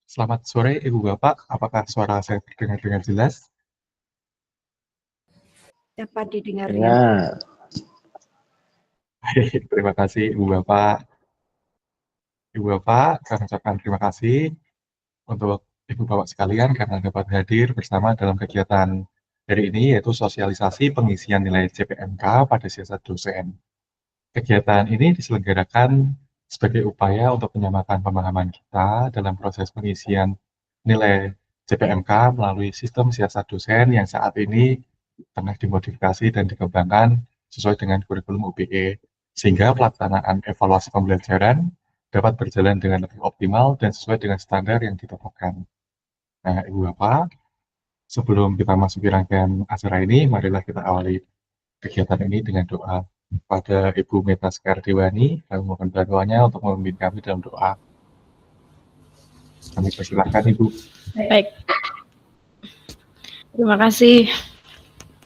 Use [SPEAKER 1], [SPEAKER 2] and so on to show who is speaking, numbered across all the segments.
[SPEAKER 1] Selamat sore Ibu Bapak, apakah suara saya terdengar dengan jelas?
[SPEAKER 2] Dapat didengar dengan
[SPEAKER 3] Dengar.
[SPEAKER 1] Baik, terima kasih Ibu Bapak. Ibu Bapak, kami ucapkan terima kasih untuk Ibu Bapak sekalian karena dapat hadir bersama dalam kegiatan hari ini, yaitu sosialisasi pengisian nilai CPNK pada siasat dosen. Kegiatan ini diselenggarakan sebagai upaya untuk menyamakan pemahaman kita dalam proses pengisian nilai CPNK melalui sistem siasat dosen yang saat ini tengah dimodifikasi dan dikembangkan sesuai dengan kurikulum UPE, sehingga pelaksanaan evaluasi pembelajaran dapat berjalan dengan lebih optimal dan sesuai dengan standar yang ditetapkan. Nah, Ibu Bapak, sebelum kita masuki rangkaian acara ini, marilah kita awali kegiatan ini dengan doa. Pada Ibu Meta Skardewani, kami mohon bantuannya untuk memimpin kami dalam doa. Kami persilahkan Ibu.
[SPEAKER 4] Baik. Terima kasih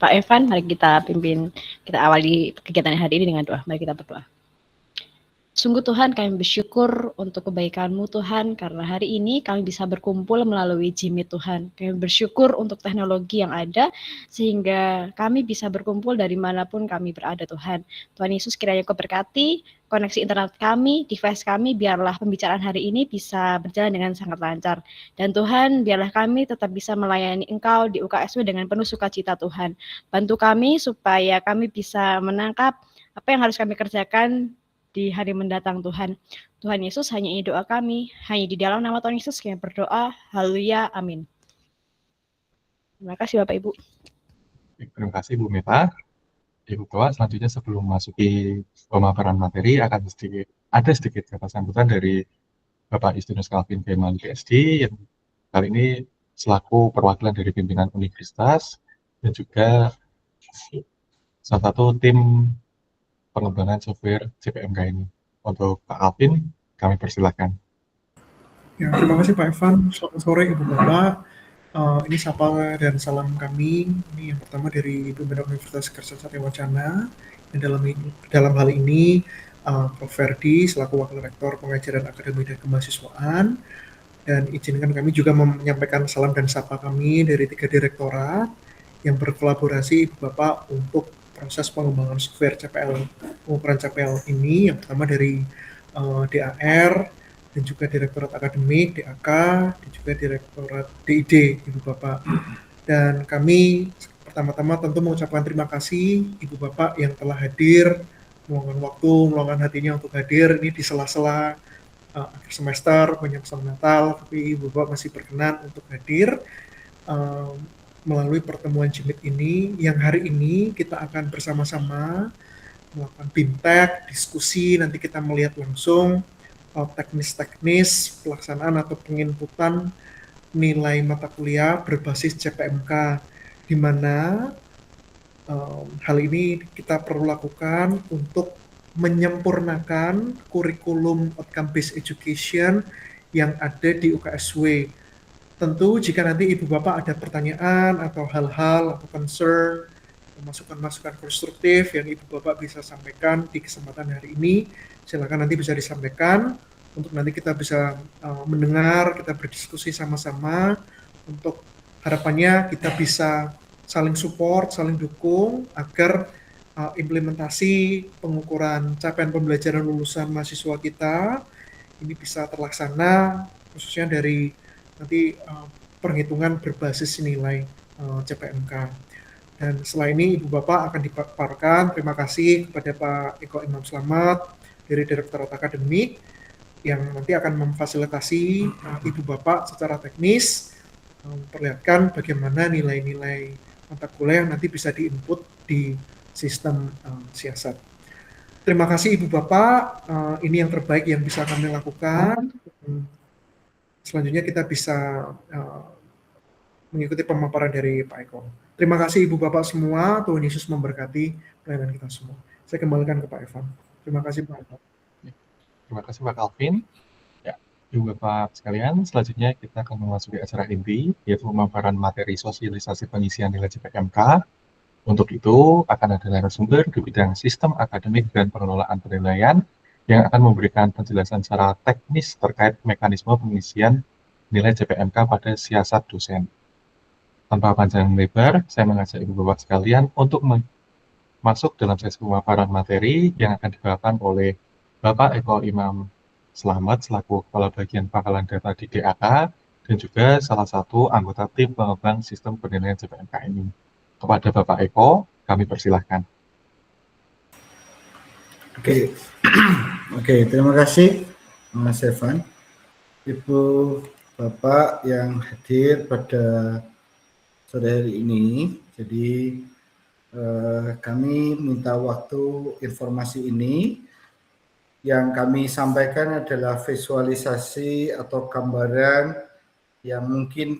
[SPEAKER 4] Pak Evan. Mari kita awali kegiatan hari ini dengan doa. Mari kita berdoa. Sungguh Tuhan, kami bersyukur untuk kebaikan-Mu Tuhan, karena hari ini kami bisa berkumpul melalui Jimmy Tuhan. Kami bersyukur untuk teknologi yang ada, sehingga kami bisa berkumpul dari manapun kami berada Tuhan. Tuhan Yesus kiranya Kau berkati koneksi internet kami, device kami, biarlah pembicaraan hari ini bisa berjalan dengan sangat lancar. Dan Tuhan, biarlah kami tetap bisa melayani Engkau di UKSW dengan penuh sukacita Tuhan. Bantu kami supaya kami bisa menangkap apa yang harus kami kerjakan di hari mendatang Tuhan. Tuhan Yesus, hanya ini doa kami. Hanya di dalam nama Tuhan Yesus kami berdoa. Haleluya. Amin. Terima kasih Bapak Ibu.
[SPEAKER 1] Terima kasih Bu Meta. Ibu Bapak, selanjutnya sebelum memasuki pemaparan materi ada sedikit kata sambutan dari Bapak Justinus Calvin Kemal PhD yang kali ini selaku perwakilan dari pimpinan universitas dan juga salah satu tim pengembangan software CPMK ini. Untuk Pak Alvin, kami persilakan.
[SPEAKER 5] Ya, terima kasih Pak Evan. Selamat sore Ibu Bapak. Ini sapa dan salam kami. Ini yang pertama dari pimpinan Universitas Kerja Satya Wacana. Dalam hal ini Prof. Ferdi selaku Wakil Rektor Pengajaran Akademi dan Kemahasiswaan. Dan izinkan kami juga menyampaikan salam dan sapa kami dari 3 direktorat yang berkolaborasi Ibu Bapak untuk proses pengembangan software CPL, pengukuran CPL ini. Yang pertama dari DAR, dan juga Direktorat Akademik, DAK, dan juga Direktorat DID, Ibu Bapak. Dan kami pertama-tama tentu mengucapkan terima kasih Ibu Bapak yang telah hadir, meluangkan waktu, meluangkan hatinya untuk hadir ini di sela-sela akhir semester, menjelang Natal, tapi Ibu Bapak masih berkenan untuk hadir melalui pertemuan Jimit ini, yang hari ini kita akan bersama-sama melakukan BIMTEK, diskusi, nanti kita melihat langsung teknis-teknis pelaksanaan atau penginputan nilai mata kuliah berbasis CPMK, di mana hal ini kita perlu lakukan untuk menyempurnakan kurikulum outcome based education yang ada di UKSW. Tentu jika nanti Ibu Bapak ada pertanyaan atau hal-hal atau concern, masukan-masukan konstruktif yang Ibu Bapak bisa sampaikan di kesempatan hari ini, silakan nanti bisa disampaikan untuk nanti kita bisa mendengar, kita berdiskusi sama-sama untuk harapannya kita bisa saling support, saling dukung agar implementasi pengukuran capaian pembelajaran lulusan mahasiswa kita ini bisa terlaksana, khususnya dari nanti perhitungan berbasis nilai CPMK. Dan setelah ini Ibu Bapak akan dipaparkan. Terima kasih kepada Pak Eko Imam Slamet dari Direktorat Akademik yang nanti akan memfasilitasi Ibu Bapak secara teknis memperlihatkan bagaimana nilai-nilai mata kuliah yang nanti bisa diinput di sistem siasat. Terima kasih Ibu Bapak, ini yang terbaik yang bisa kami lakukan. Selanjutnya kita bisa mengikuti pemaparan dari Pak Eko. Terima kasih Ibu Bapak semua, Tuhan Yesus memberkati pelayanan kita semua. Saya kembalikan ke Pak Evan. Terima kasih Pak Evan.
[SPEAKER 1] Terima kasih Pak Alvin. Ya, Ibu Bapak sekalian, selanjutnya kita akan memasuki acara inti, yaitu pemaparan materi sosialisasi pengisian nilai CPMK. Untuk itu, akan ada narasumber di bidang sistem akademik dan pengelolaan penilaian yang akan memberikan penjelasan secara teknis terkait mekanisme pengisian nilai CPMK pada siasat dosen. Tanpa panjang lebar, saya mengajak Ibu Bapak sekalian untuk masuk dalam sesi pemaparan materi yang akan dibawakan oleh Bapak Eko Imam Slamet selaku Kepala Bagian Pangkalan Data di DAK dan juga salah satu anggota tim pengembang sistem penilaian CPMK ini. Kepada Bapak Eko, kami persilahkan.
[SPEAKER 3] Oke, terima kasih Mas Evan. Ibu Bapak yang hadir pada sore hari ini. Jadi kami minta waktu informasi ini. Yang kami sampaikan adalah visualisasi atau gambaran yang mungkin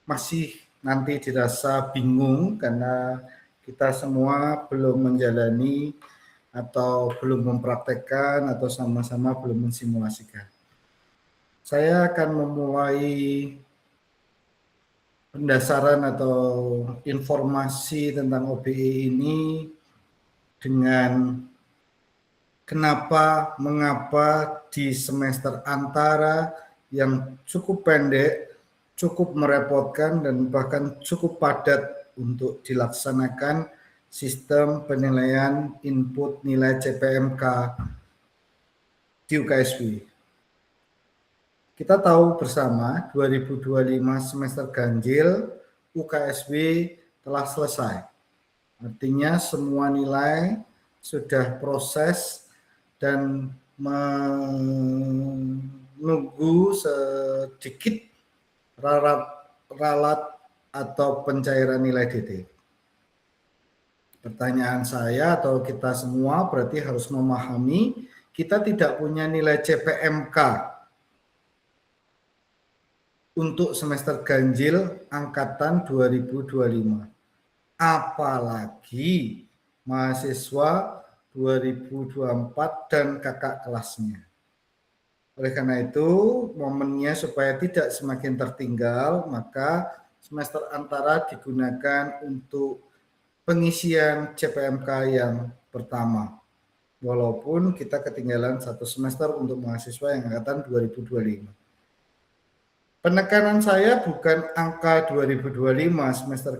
[SPEAKER 3] masih nanti dirasa bingung karena kita semua belum menjalani atau belum mempraktekkan atau sama-sama belum mensimulasikan. Saya akan memulai pendasaran atau informasi tentang OBE ini dengan mengapa di semester antara yang cukup pendek, cukup merepotkan dan bahkan cukup padat untuk dilaksanakan sistem penilaian input nilai CPMK di UKSW. Kita tahu bersama 2025 semester ganjil UKSW telah selesai. Artinya semua nilai sudah proses dan menunggu sedikit ralat atau pencairan nilai DT. Pertanyaan saya atau kita semua berarti harus memahami kita tidak punya nilai CPMK untuk semester ganjil angkatan 2025. Apalagi mahasiswa 2024 dan kakak kelasnya. Oleh karena itu, momennya supaya tidak semakin tertinggal, maka semester antara digunakan untuk pengisian CPMK yang pertama. Walaupun kita ketinggalan satu semester untuk mahasiswa yang angkatan 2025. Penekanan saya bukan angka 2025 semester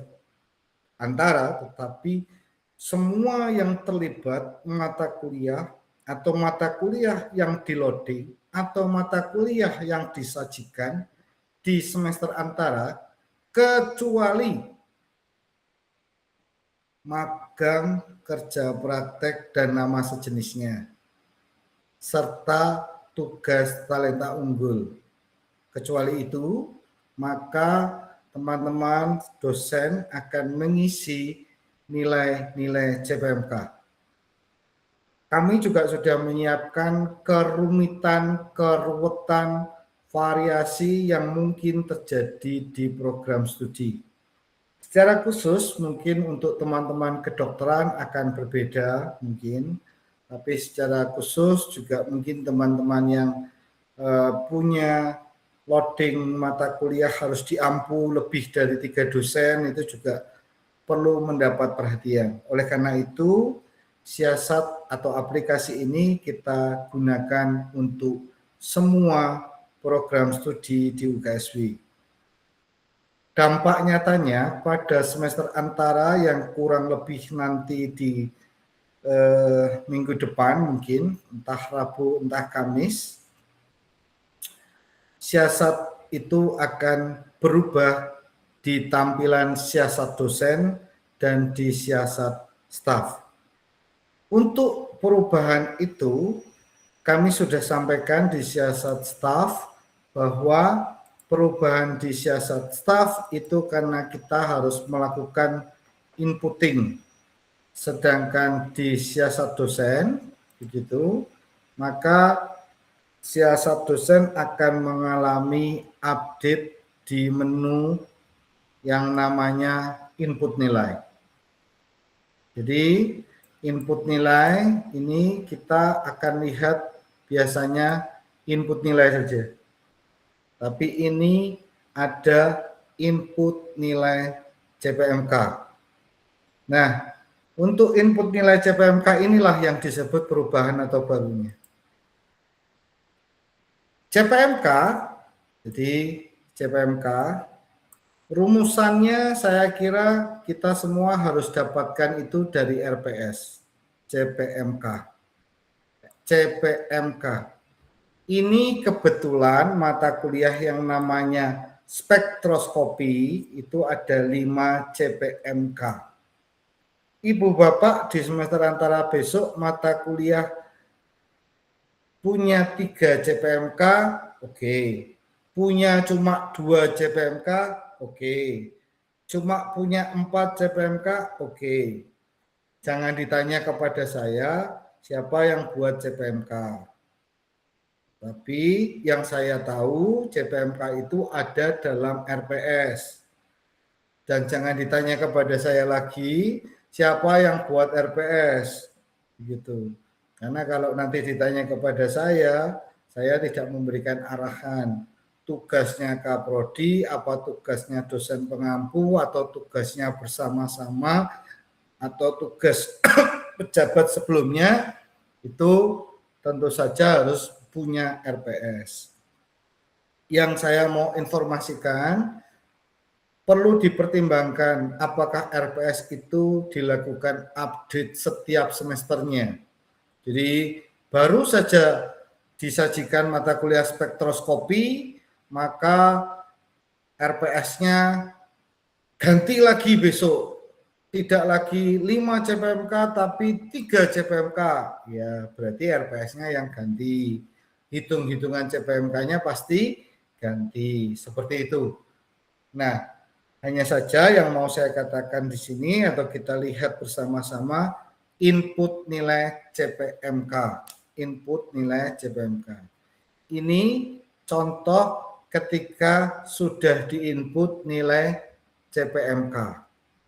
[SPEAKER 3] antara, tetapi semua yang terlibat mata kuliah atau mata kuliah yang di-loading atau mata kuliah yang disajikan di semester antara, kecuali magang, kerja praktek, dan nama sejenisnya, serta tugas talenta unggul. Kecuali itu, maka teman-teman dosen akan mengisi nilai-nilai CPMK. Kami juga sudah menyiapkan kerumitan, keruwetan, variasi yang mungkin terjadi di program studi. Secara khusus mungkin untuk teman-teman kedokteran akan berbeda mungkin, tapi secara khusus juga mungkin teman-teman yang punya loading mata kuliah harus diampu lebih dari 3 dosen itu juga perlu mendapat perhatian. Oleh karena itu, siasat atau aplikasi ini kita gunakan untuk semua program studi di UKSW. Dampak nyatanya pada semester antara yang kurang lebih nanti di minggu depan mungkin, entah Rabu, entah Kamis, siasat itu akan berubah di tampilan siasat dosen dan di siasat staf. Untuk perubahan itu, kami sudah sampaikan di siasat staf bahwa perubahan di siasat staf itu karena kita harus melakukan inputting. Sedangkan di siasat dosen, begitu, maka siasat dosen akan mengalami update di menu yang namanya input nilai. Jadi input nilai ini kita akan lihat biasanya input nilai saja. Tapi ini ada input nilai CPMK. Nah, untuk input nilai CPMK inilah yang disebut perubahan atau barunya. CPMK Jadi CPMK, rumusannya saya kira kita semua harus dapatkan itu dari RPS, CPMK. CPMK. Ini kebetulan mata kuliah yang namanya spektroskopi itu ada 5 CPMK. Ibu Bapak di semester antara besok mata kuliah punya 3 CPMK, oke. Punya cuma 2 CPMK, oke. Cuma punya 4 CPMK, oke. Jangan ditanya kepada saya siapa yang buat CPMK. Tapi yang saya tahu CPMK itu ada dalam RPS. Dan jangan ditanya kepada saya lagi siapa yang buat RPS. Begitu. Karena kalau nanti ditanya kepada saya tidak memberikan arahan. Tugasnya Kaprodi, apa tugasnya dosen pengampu, atau tugasnya bersama-sama, atau tugas pejabat sebelumnya, itu tentu saja harus punya RPS. Yang saya mau informasikan, perlu dipertimbangkan apakah RPS itu dilakukan update setiap semesternya. Jadi baru saja disajikan mata kuliah spektroskopi, maka RPS-nya ganti lagi besok. Tidak lagi 5 CPMK tapi 3 CPMK. Ya, berarti RPS-nya yang ganti. Hitung-hitungan CPMK-nya pasti ganti. Seperti itu. Nah, hanya saja yang mau saya katakan di sini atau kita lihat bersama-sama input nilai CPMK. Input nilai CPMK. Ini contoh ketika sudah diinput nilai CPMK.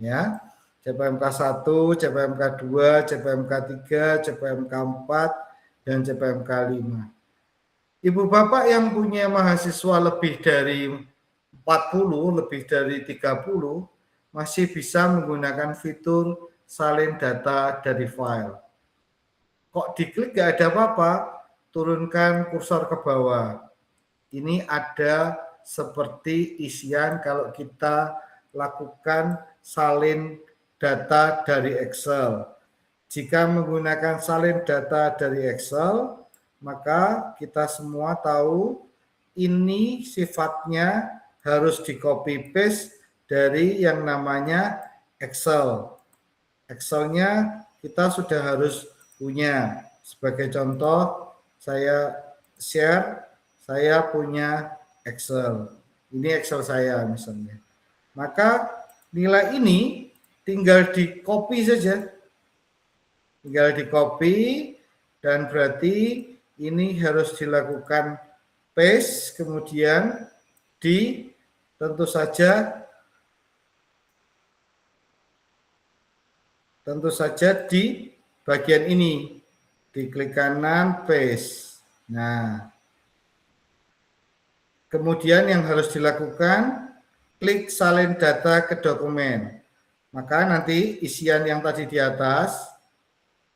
[SPEAKER 3] Ya. CPMK 1, CPMK 2, CPMK 3, CPMK 4, dan CPMK 5. Ibu Bapak yang punya mahasiswa lebih dari 40, lebih dari 30, masih bisa menggunakan fitur salin data dari file. Kok diklik nggak ada apa-apa, turunkan kursor ke bawah. Ini ada seperti isian kalau kita lakukan salin data dari Excel. Jika menggunakan salin data dari Excel, maka kita semua tahu ini sifatnya harus di copy paste dari yang namanya Excel. Excelnya kita sudah harus punya. Sebagai contoh, saya share, saya punya Excel. Ini Excel saya misalnya. Maka nilai ini tinggal di copy saja. Tinggal di copy dan berarti ini harus dilakukan paste kemudian tentu saja di bagian ini diklik kanan paste. Nah, kemudian yang harus dilakukan klik salin data ke dokumen. Maka nanti isian yang tadi di atas,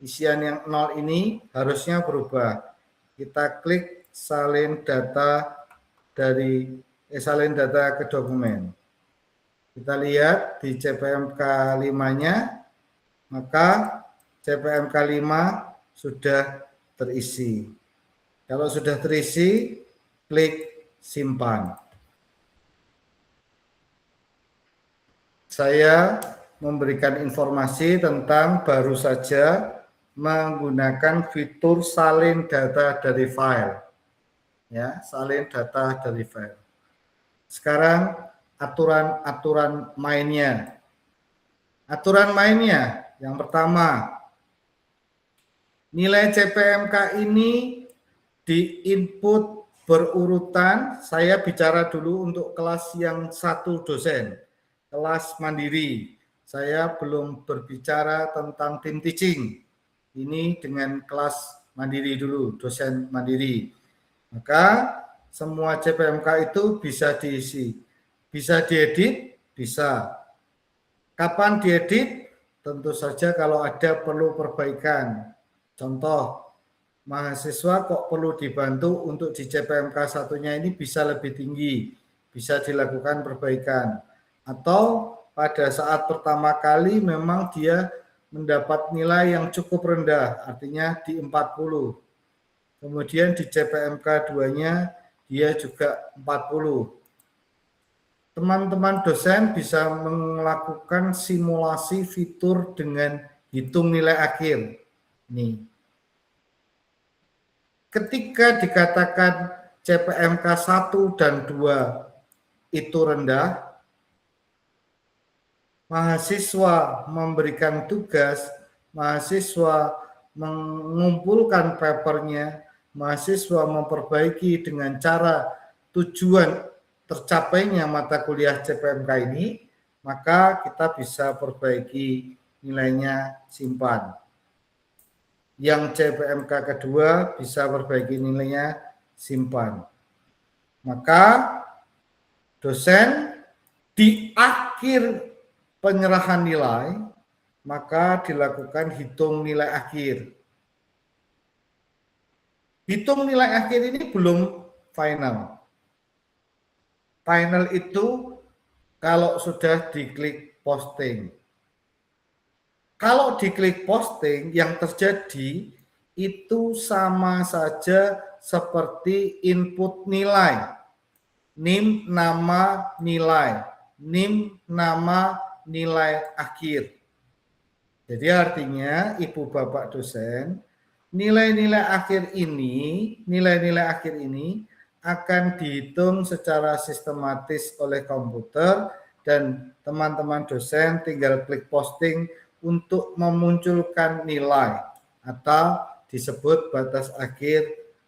[SPEAKER 3] isian yang 0 ini harusnya berubah. Kita klik salin data salin data ke dokumen. Kita lihat di CPMK 5-nya, maka CPMK 5 sudah terisi. Kalau sudah terisi, klik simpan. Saya memberikan informasi tentang baru saja menggunakan fitur salin data dari file. Ya, salin data dari file. Sekarang aturan-aturan mainnya. Aturan mainnya yang pertama, nilai CPMK ini diinput berurutan. Saya bicara dulu untuk kelas yang 1 dosen, kelas mandiri. Saya belum berbicara tentang tim teaching. Ini dengan kelas mandiri dulu, dosen mandiri. Maka semua CPMK itu bisa diisi. Bisa diedit? Bisa. Kapan diedit? Tentu saja kalau ada perlu perbaikan. Contoh, mahasiswa kok perlu dibantu untuk di CPMK satunya ini bisa lebih tinggi, bisa dilakukan perbaikan. Atau pada saat pertama kali memang dia mendapat nilai yang cukup rendah, artinya di 40. Kemudian di CPMK 2-nya dia juga 40. Teman-teman dosen bisa melakukan simulasi fitur dengan hitung nilai akhir. Nih. Ketika dikatakan CPMK 1 dan 2 itu rendah, mahasiswa memberikan tugas, mahasiswa mengumpulkan papernya, mahasiswa memperbaiki dengan cara tujuan tercapainya mata kuliah CPMK ini, maka kita bisa perbaiki nilainya simpan. Yang CPMK kedua bisa perbaiki nilainya simpan. Maka dosen di akhir penyerahan nilai, maka dilakukan hitung nilai akhir. Hitung nilai akhir ini belum final. Final itu kalau sudah diklik posting. Kalau diklik posting, yang terjadi itu sama saja seperti input nilai. NIM nama nilai, NIM nama nilai akhir. Jadi artinya Ibu Bapak dosen, nilai-nilai akhir ini akan dihitung secara sistematis oleh komputer dan teman-teman dosen tinggal klik posting untuk memunculkan nilai atau disebut batas akhir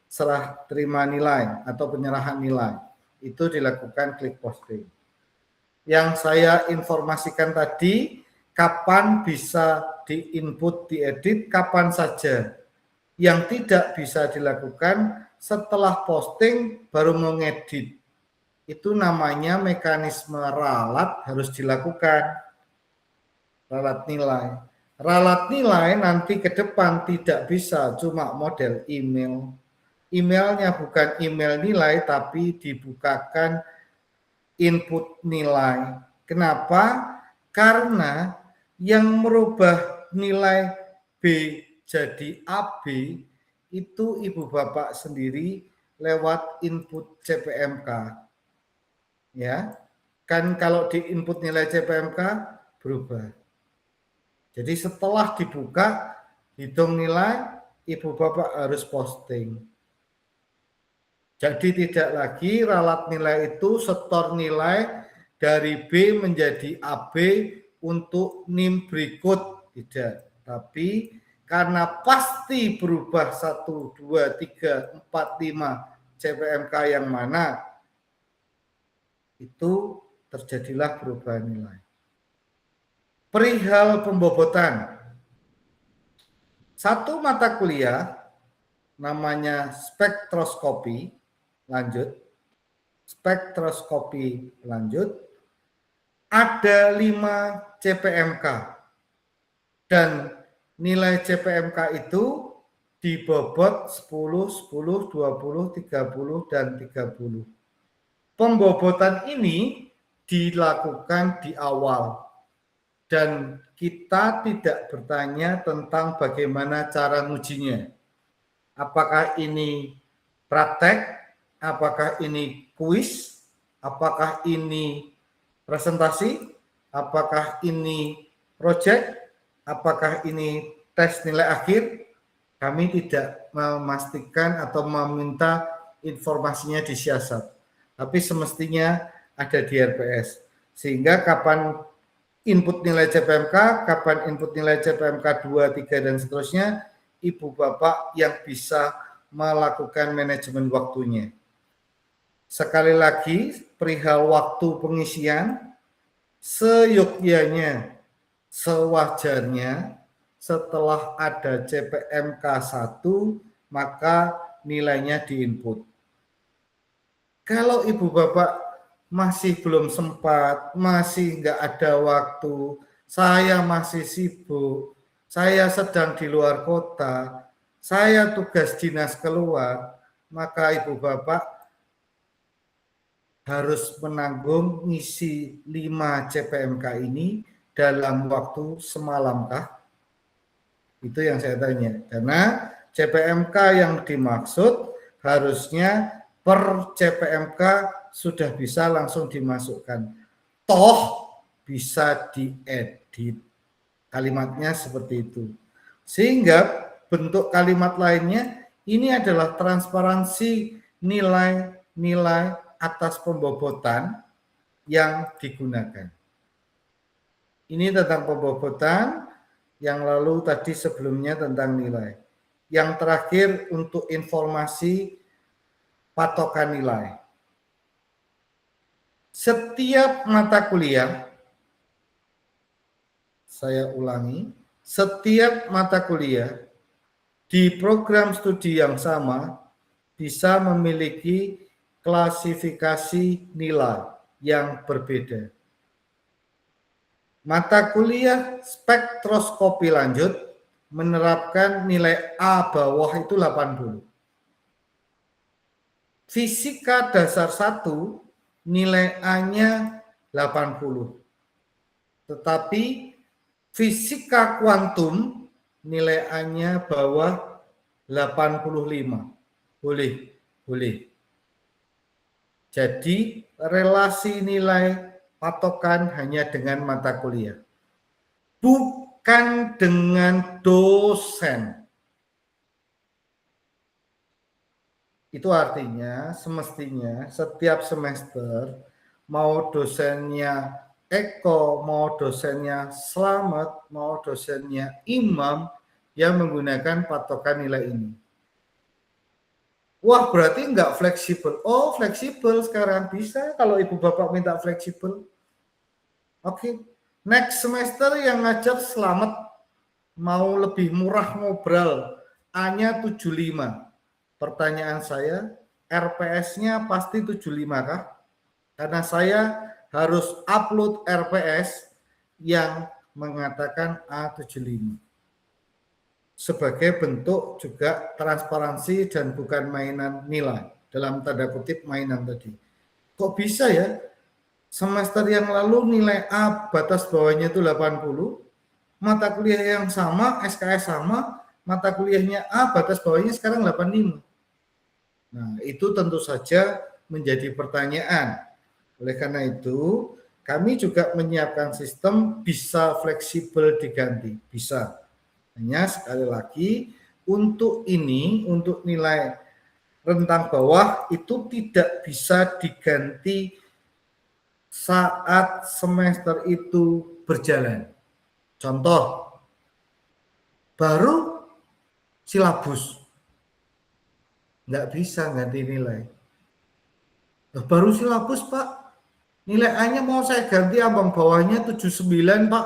[SPEAKER 3] serah terima nilai atau penyerahan nilai. Itu dilakukan klik posting. Yang saya informasikan tadi, kapan bisa di-input, diedit, kapan saja. Yang tidak bisa dilakukan setelah posting baru mengedit. Itu namanya mekanisme ralat harus dilakukan. Ralat nilai. Ralat nilai nanti ke depan tidak bisa cuma model email. Emailnya bukan email nilai tapi dibukakan input nilai. Kenapa? Karena yang merubah nilai B jadi AB itu Ibu Bapak sendiri lewat input CPMK. Ya. Kan kalau di input nilai CPMK berubah. Jadi setelah dibuka hitung nilai, Ibu Bapak harus posting. Jadi tidak lagi ralat nilai itu setor nilai dari B menjadi AB untuk NIM berikut. Tidak. Tapi karena pasti berubah 1, 2, 3, 4, 5 CPMK yang mana, itu terjadilah perubahan nilai. Perihal pembobotan. Satu mata kuliah namanya spektroskopi lanjut. Spektroskopi lanjut. Ada 5 CPMK. Dan nilai CPMK itu dibobot 10, 10, 20, 30, dan 30. Pembobotan ini dilakukan di awal. Dan kita tidak bertanya tentang bagaimana cara ngujinya. Apakah ini praktek, apakah ini kuis, apakah ini presentasi, apakah ini proyek, apakah ini tes nilai akhir, kami tidak memastikan atau meminta informasinya disiasat. Tapi semestinya ada di RPS. Sehingga kapan input nilai CPMK, kapan input nilai CPMK 2, 3, dan seterusnya, Ibu Bapak yang bisa melakukan manajemen waktunya. Sekali lagi, perihal waktu pengisian, seyogyanya, sewajarnya, setelah ada CPMK 1, maka nilainya diinput. Kalau Ibu Bapak masih belum sempat, masih nggak ada waktu, saya masih sibuk, saya sedang di luar kota, saya tugas dinas keluar, maka Ibu Bapak harus menanggung ngisi 5 CPMK ini dalam waktu semalamkah? Itu yang saya tanya. Karena CPMK yang dimaksud harusnya per CPMK sudah bisa langsung dimasukkan. Toh bisa diedit. Kalimatnya seperti itu. Sehingga bentuk kalimat lainnya ini adalah transparansi nilai-nilai atas pembobotan yang digunakan. Ini tentang pembobotan, yang lalu tadi sebelumnya tentang nilai. Yang terakhir untuk informasi patokan nilai. Setiap mata kuliah, saya ulangi, setiap mata kuliah di program studi yang sama bisa memiliki klasifikasi nilai yang berbeda. Mata kuliah spektroskopi lanjut menerapkan nilai A bawah itu 80. Fisika dasar 1 nilai A-nya 80. Tetapi fisika kuantum nilai A-nya bawah 85. Boleh. Jadi relasi nilai patokan hanya dengan mata kuliah. Bukan dengan dosen. Itu artinya semestinya setiap semester mau dosennya Eko, mau dosennya Slamet, mau dosennya Imam yang menggunakan patokan nilai ini. Wah, berarti enggak fleksibel. Oh, fleksibel sekarang bisa kalau Ibu Bapak minta fleksibel. Oke. Next semester yang ngajar Slamet mau lebih murah ngobrol, A-nya 75. Pertanyaan saya, RPS-nya pasti 75 kah? Karena saya harus upload RPS yang mengatakan A75. Sebagai bentuk juga transparansi dan bukan mainan nilai. Dalam tanda kutip mainan tadi. Kok bisa ya? Semester yang lalu nilai A batas bawahnya itu 80. Mata kuliah yang sama, SKS sama, mata kuliahnya A batas bawahnya sekarang 85. Nah, itu tentu saja menjadi pertanyaan. Oleh karena itu, kami juga menyiapkan sistem bisa fleksibel diganti. Bisa. Hanya sekali lagi, untuk ini, untuk nilai rentang bawah itu tidak bisa diganti saat semester itu berjalan. Contoh, baru silabus. Nggak bisa ganti nilai. Baru silabus, Pak. Nilai A-nya mau saya ganti ambang bawahnya 79, Pak.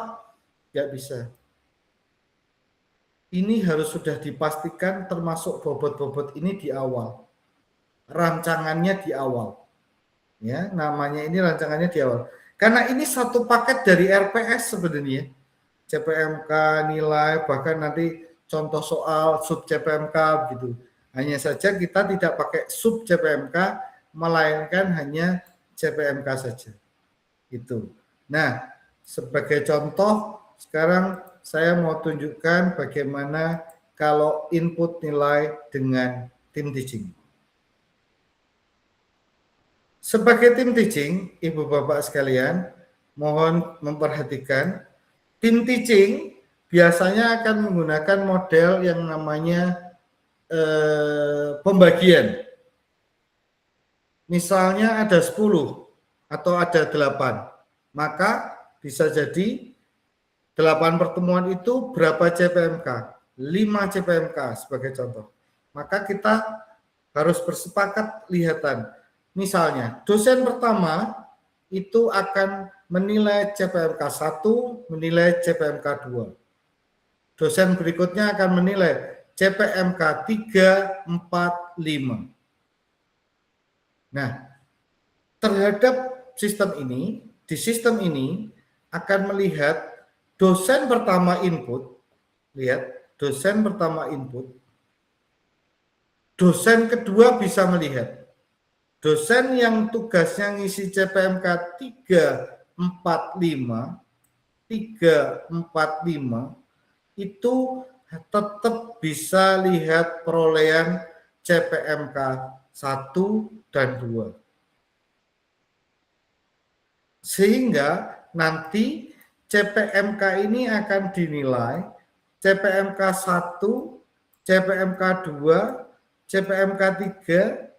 [SPEAKER 3] Nggak bisa. Ini harus sudah dipastikan termasuk bobot-bobot ini di awal. Rancangannya di awal. Ya, namanya ini rancangannya di awal. Karena ini satu paket dari RPS sebenarnya. CPMK, nilai, bahkan nanti contoh soal sub CPMK gitu. Hanya saja kita tidak pakai sub CPMK, melainkan hanya CPMK saja. Itu. Nah, sebagai contoh, sekarang saya mau tunjukkan bagaimana kalau input nilai dengan tim teaching. Sebagai tim teaching, Ibu Bapak sekalian, mohon memperhatikan, tim teaching biasanya akan menggunakan model yang namanya pembagian. Misalnya ada 10 atau ada 8, maka bisa jadi 8 pertemuan itu berapa CPMK? 5 CPMK sebagai contoh. Maka kita harus bersepakat lihatan. Misalnya, dosen pertama itu akan menilai CPMK 1, menilai CPMK 2. Dosen berikutnya akan menilai CPMK 3, 4, 5. Nah, terhadap sistem ini, di sistem ini akan melihat dosen pertama input, lihat, dosen pertama input dosen kedua bisa melihat. Dosen yang tugasnya ngisi CPMK 345 itu tetap bisa lihat perolehan CPMK 1 dan 2. Sehingga nanti CPMK ini akan dinilai CPMK 1, CPMK 2, CPMK 3,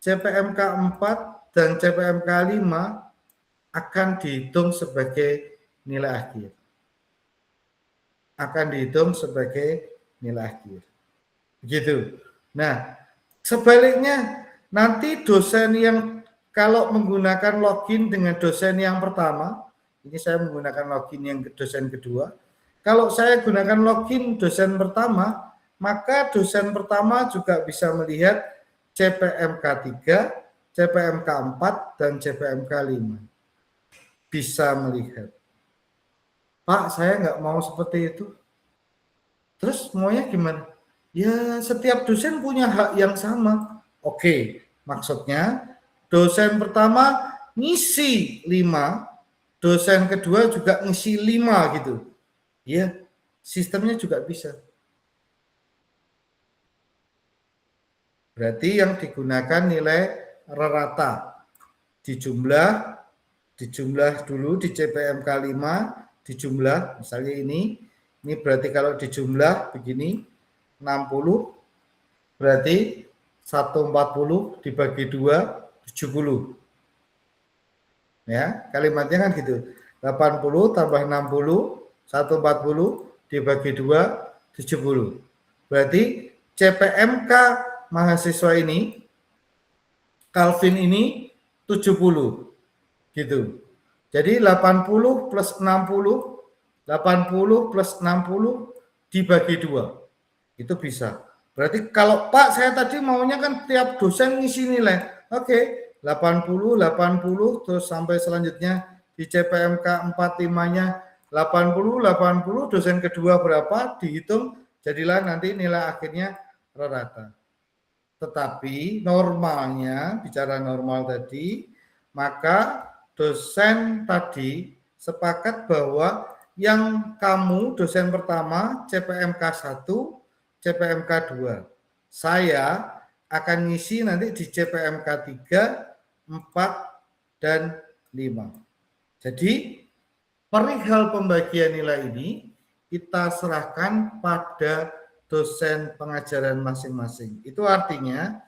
[SPEAKER 3] CPMK 4, dan CPMK 5 akan dihitung sebagai nilai akhir. Akan dihitung sebagai nilai akhir. Begitu. Nah, sebaliknya nanti dosen yang kalau menggunakan login dengan dosen yang pertama, ini saya menggunakan login yang dosen kedua. Kalau saya gunakan login dosen pertama, maka dosen pertama juga bisa melihat CPMK 3, CPMK 4, dan CPMK 5. Bisa melihat. Pak, saya nggak mau seperti itu. Terus maunya gimana? Ya, setiap dosen punya hak yang sama. Oke, maksudnya dosen pertama ngisi 5, dosen kedua juga ngisi 5 gitu. Ya, sistemnya juga bisa. Berarti yang digunakan nilai rata. Dijumlah dulu di CPMK 5, dijumlah, misalnya ini berarti kalau dijumlah begini, 60, berarti 140 dibagi 2, 70. Ya, kalimatnya kan gitu. 80 tambah 60, 140 dibagi 2, 70. Berarti CPMK mahasiswa ini, Calvin ini 70. Gitu. Jadi 80 plus 60, 80 plus 60 dibagi 2. Itu bisa. Berarti kalau Pak saya tadi maunya kan tiap dosen ngisi nilai. Oke, 80, 80 terus sampai selanjutnya di CPMK 45-nya 80, 80 dosen kedua berapa dihitung jadilah nanti nilai akhirnya rata. Tetapi normalnya, bicara normal tadi, maka dosen tadi sepakat bahwa yang kamu dosen pertama CPMK 1, CPMK 2. Saya akan ngisi nanti di CPMK 3, 4, dan 5. Jadi perihal pembagian nilai ini kita serahkan pada dosen pengajaran masing-masing. Itu artinya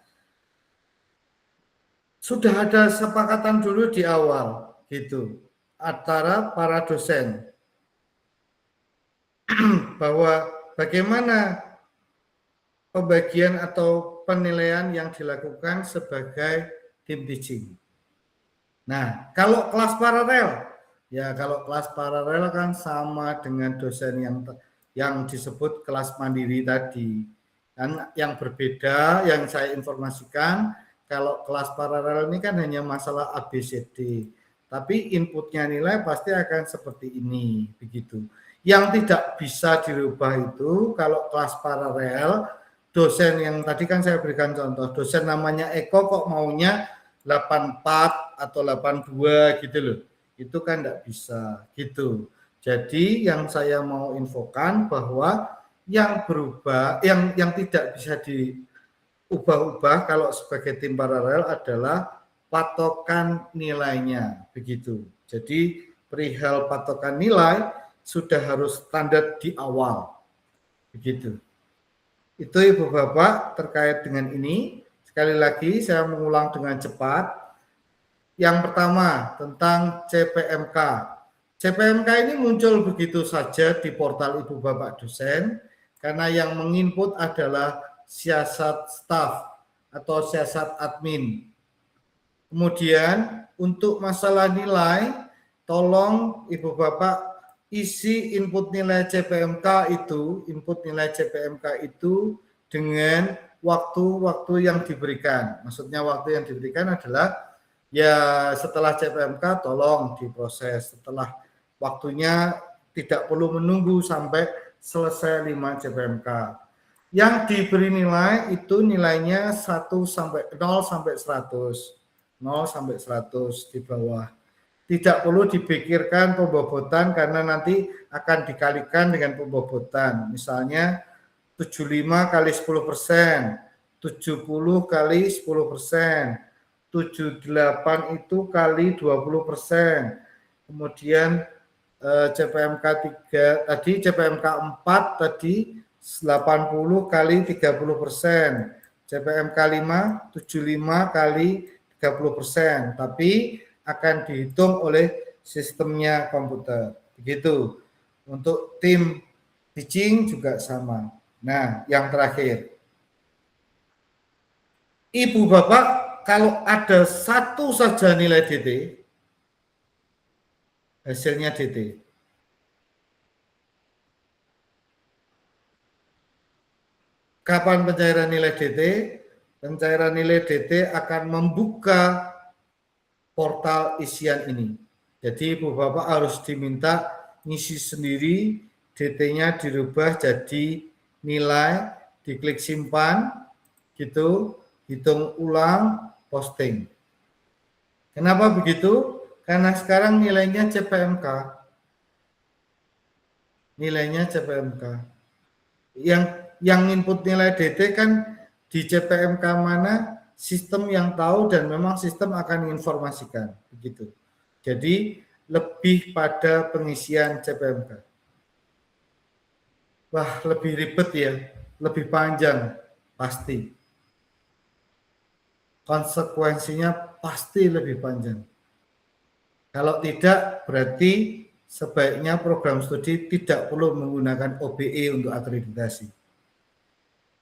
[SPEAKER 3] sudah ada sepakatan dulu di awal gitu antara para dosen bahwa bagaimana pembagian atau penilaian yang dilakukan sebagai tim teaching. Nah, kalau kelas paralel, ya kalau kelas paralel kan sama dengan dosen yang disebut kelas mandiri tadi. Dan yang berbeda yang saya informasikan, kalau kelas paralel ini kan hanya masalah ABCD, tapi inputnya nilai pasti akan seperti ini, begitu. Yang tidak bisa dirubah itu kalau kelas paralel, dosen yang tadi kan saya berikan contoh, dosen namanya Eko kok maunya 84 atau 82 gitu loh. Itu kan tidak bisa gitu. Jadi yang saya mau infokan bahwa yang berubah, yang tidak bisa diubah-ubah kalau sebagai tim paralel adalah patokan nilainya, begitu. Jadi perihal patokan nilai sudah harus standar di awal, begitu. Itu Ibu Bapak terkait dengan ini. Sekali lagi saya mengulang dengan cepat. Yang pertama tentang CPMK. CPMK ini muncul begitu saja di portal Ibu Bapak dosen karena yang menginput adalah siasat staf atau siasat admin. Kemudian untuk masalah nilai, tolong Ibu Bapak isi input nilai CPMK itu dengan waktu-waktu yang diberikan. Maksudnya waktu yang diberikan adalah ya setelah CPMK tolong diproses. Setelah waktunya tidak perlu menunggu sampai selesai 5 CPMK. Yang diberi nilai itu nilainya 0 sampai 100. 0 sampai 100 di bawah. Tidak perlu dipikirkan pembobotan karena nanti akan dikalikan dengan pembobotan. Misalnya 75 kali 10%, 70 kali 10%, 78 itu kali 20%. Kemudian CPMK 3 tadi, CPMK 4 tadi 80 kali 30%, CPMK 5 75 kali 30%, tapi akan dihitung oleh sistemnya komputer. Begitu. Untuk tim teaching juga sama. Nah, yang terakhir. Ibu Bapak, kalau ada satu saja nilai DT, hasilnya DT. Kapan pencairan nilai DT? Pencairan nilai DT akan membuka portal isian ini. Jadi Ibu Bapak harus diminta ngisi sendiri, DT-nya dirubah jadi nilai, diklik simpan, gitu, hitung ulang, posting. Kenapa begitu? Karena sekarang nilainya CPMK. Nilainya CPMK. Yang input nilai DT kan di CPMK mana, sistem yang tahu dan memang sistem akan menginformasikan begitu. Jadi lebih pada pengisian CPMK. Wah, lebih ribet ya, lebih panjang pasti. Konsekuensinya pasti lebih panjang. Kalau tidak, berarti sebaiknya program studi tidak perlu menggunakan OBE untuk akreditasi.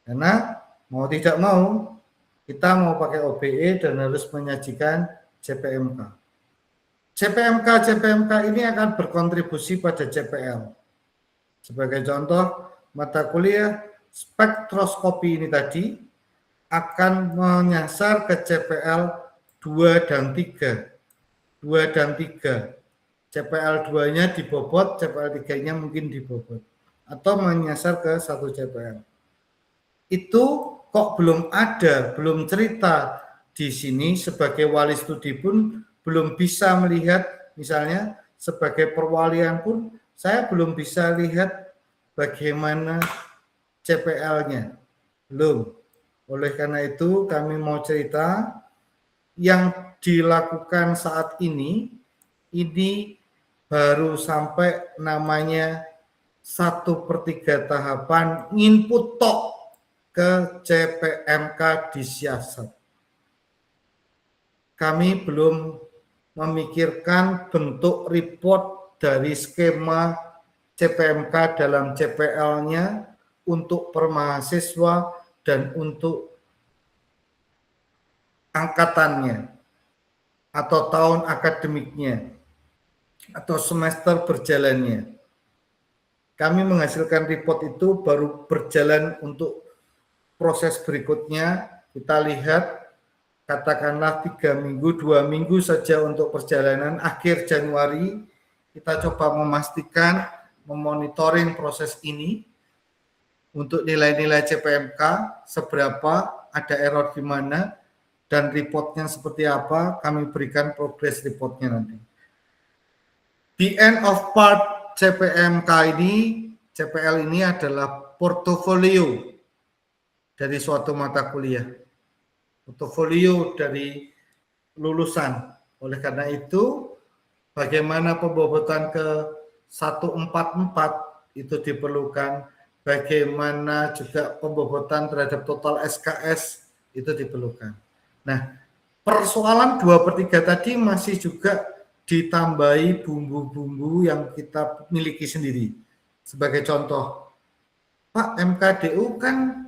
[SPEAKER 3] Karena mau tidak mau, kita mau pakai OBE dan harus menyajikan CPMK. CPMK ini akan berkontribusi pada CPL. Sebagai contoh, mata kuliah spektroskopi ini tadi akan menyasar ke CPL 2 dan 3. 2 dan 3. CPL 2-nya dibobot, CPL 3-nya mungkin dibobot. Atau menyasar ke 1 CPL. Itu kok belum ada, belum cerita di sini sebagai wali studi pun belum bisa melihat, misalnya sebagai perwalian pun saya belum bisa lihat bagaimana CPL-nya. Belum. Oleh karena itu kami mau cerita yang dilakukan saat ini baru sampai namanya 1/3 tahapan input tok ke CPMK disiasat. Kami belum memikirkan bentuk report dari skema CPMK dalam CPL-nya untuk permahasiswa dan untuk angkatannya atau tahun akademiknya atau semester berjalannya. Kami menghasilkan report itu baru berjalan untuk proses berikutnya. Kita lihat katakanlah 3 minggu, 2 minggu saja untuk perjalanan. Akhir Januari kita coba memastikan, memonitoring proses ini untuk nilai-nilai CPMK, seberapa, ada error di mana, dan reportnya seperti apa, kami berikan progress reportnya nanti. The end of part CPMK ini, CPL ini adalah portofolio dari suatu mata kuliah. Portofolio dari lulusan. Oleh karena itu, bagaimana pembobotan ke 144 itu diperlukan, bagaimana juga pembobotan terhadap total SKS itu diperlukan. Nah, persoalan 2/3 tadi masih juga ditambahi bumbu-bumbu yang kita miliki sendiri. Sebagai contoh, Pak, MKDU kan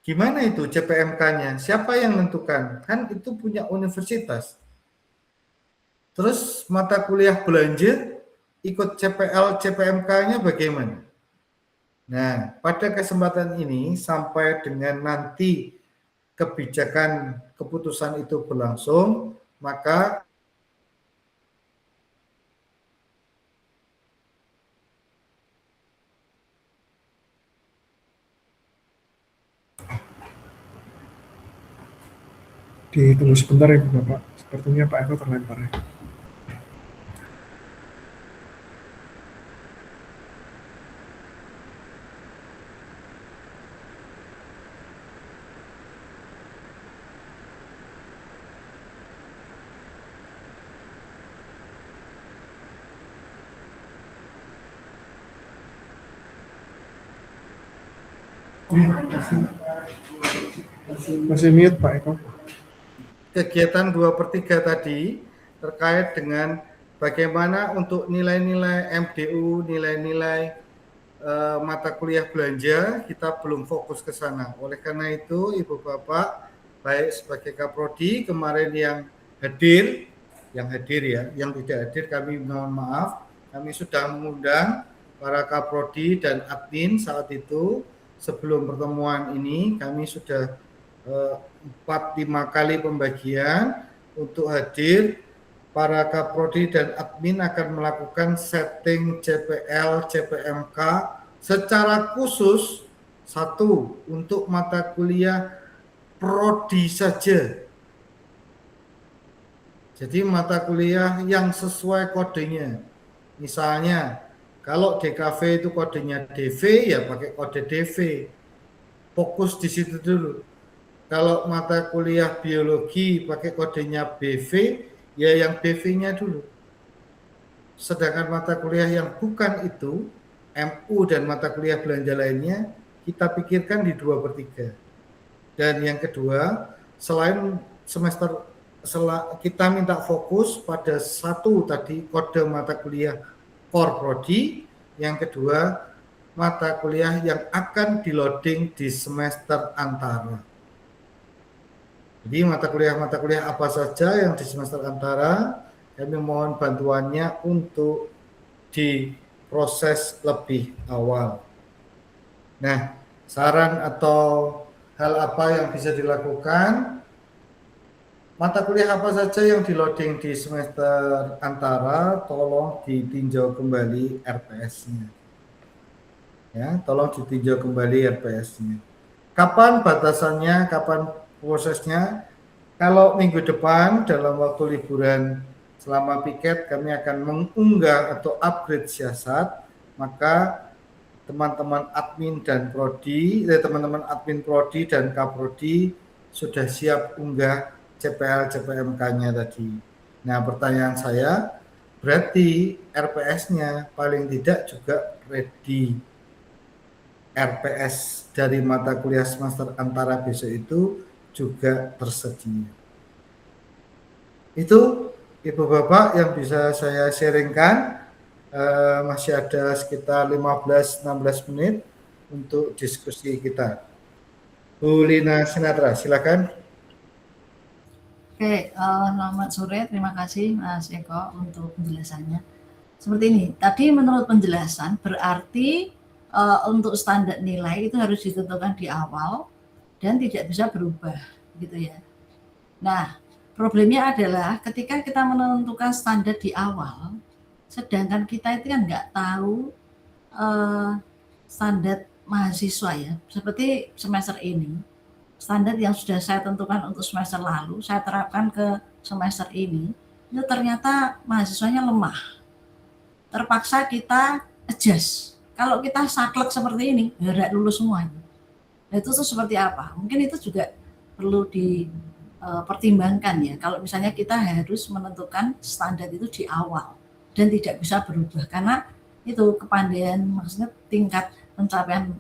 [SPEAKER 3] gimana itu CPMK-nya? Siapa yang menentukan? Kan itu punya universitas. Terus mata kuliah belanja ikut CPL, CPMK-nya bagaimana? Nah, pada kesempatan ini sampai dengan nanti kebijakan keputusan itu berlangsung, maka
[SPEAKER 5] Ditunggu sebentar ya Bapak. Sepertinya Pak Eko terlempar ya. Masih mute Pak Eko.
[SPEAKER 3] Kegiatan 2/3 tadi terkait dengan bagaimana untuk nilai-nilai MDU, nilai-nilai mata kuliah belanja, kita belum fokus ke sana. Oleh karena itu, Ibu Bapak, baik sebagai Kaprodi kemarin yang hadir ya, yang tidak hadir kami mohon maaf, kami sudah mengundang para Kaprodi dan admin saat itu. Sebelum pertemuan ini kami sudah 4-5 kali pembagian untuk hadir. Para Kaprodi dan admin akan melakukan setting CPL, CPMK secara khusus satu untuk mata kuliah prodi saja. Jadi mata kuliah yang sesuai kodenya. Misalnya kalau DKV itu kodenya DV ya pakai kode DV. Fokus di situ dulu. Kalau mata kuliah biologi pakai kodenya BV, ya yang BV-nya dulu. Sedangkan mata kuliah yang bukan itu, MU dan mata kuliah belanja lainnya, kita pikirkan di 2/3. Dan yang kedua, selain semester kita minta fokus pada satu tadi kode mata kuliah core prodi, yang kedua mata kuliah yang akan di-loading di semester antara. Jadi mata kuliah apa saja yang di semester antara, kami mohon bantuannya untuk diproses lebih awal. Nah, saran atau hal apa yang bisa dilakukan? Mata kuliah apa saja yang di-loading di semester antara, tolong ditinjau kembali RPS-nya. Ya, tolong ditinjau kembali RPS-nya. Kapan batasannya, kapan prosesnya? Kalau minggu depan dalam waktu liburan selama piket kami akan mengunggah atau upgrade siasat, maka teman-teman admin dan prodi, teman-teman admin prodi dan kaprodi sudah siap unggah CPL CPMK-nya tadi. Nah, pertanyaan saya, berarti RPS-nya paling tidak juga ready. RPS dari mata kuliah semester antara besok itu juga tersedia. Itu Ibu Bapak yang bisa saya sharingkan. Masih ada sekitar 15-16 menit untuk diskusi kita. Bu Lina Sinatra, silakan.
[SPEAKER 6] Oke, selamat sore. Terima kasih Mas Eko untuk penjelasannya. Seperti ini, tadi menurut penjelasan berarti untuk standar nilai itu harus ditentukan di awal dan tidak bisa berubah, gitu ya. Nah, problemnya adalah ketika kita menentukan standar di awal, sedangkan kita itu kan nggak tahu standar mahasiswa ya, seperti semester ini. Standar yang sudah saya tentukan untuk semester lalu, saya terapkan ke semester ini, itu ternyata mahasiswanya lemah. Terpaksa kita adjust. Kalau kita saklek seperti ini, nggak lulus semuanya. Nah, itu tuh seperti apa? Mungkin itu juga perlu dipertimbangkan ya. Kalau misalnya kita harus menentukan standar itu di awal dan tidak bisa berubah karena itu kepandaian, maksudnya tingkat pencapaian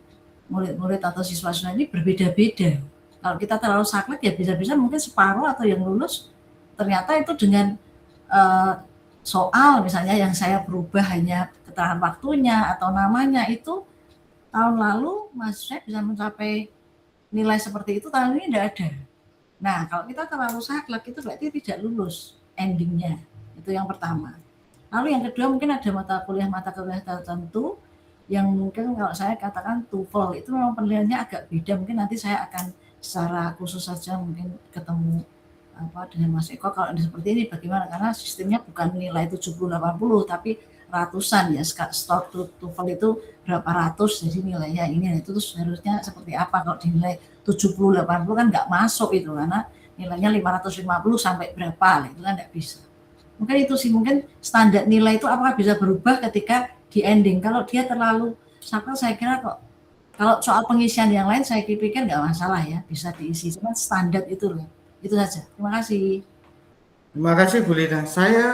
[SPEAKER 6] murid-murid atau siswa-siswa ini berbeda-beda. Kalau kita terlalu saklek ya bisa-bisa mungkin separuh atau yang lulus ternyata itu dengan soal misalnya yang saya berubah hanya keterangan waktunya atau namanya itu tahun lalu mahasiswa bisa mencapai nilai seperti itu, tahun ini tidak ada. Nah, kalau kita terlalu saklek itu berarti tidak lulus endingnya. Itu yang pertama. Lalu yang kedua mungkin ada mata kuliah tertentu yang mungkin kalau saya katakan TOEFL itu memang penilaiannya agak beda. Mungkin nanti saya akan secara khusus saja mungkin ketemu dengan Mas Eko kalau seperti ini bagaimana, karena sistemnya bukan nilai 70-80 tapi ratusan ya, stok TOEFL itu berapa ratus, jadi nilainya ini itu terus harusnya seperti apa kalau dinilai 70-80 kan nggak masuk itu, karena nilainya 550 sampai berapa, itu kan nggak bisa. Mungkin itu sih, mungkin standar nilai itu apakah bisa berubah ketika di ending. Kalau dia terlalu sakral, saya kira kok kalau soal pengisian yang lain saya pikir nggak masalah ya, bisa diisi. Cuman standar itu loh. Itu saja. Terima kasih.
[SPEAKER 3] Terima kasih Bu Lina. Saya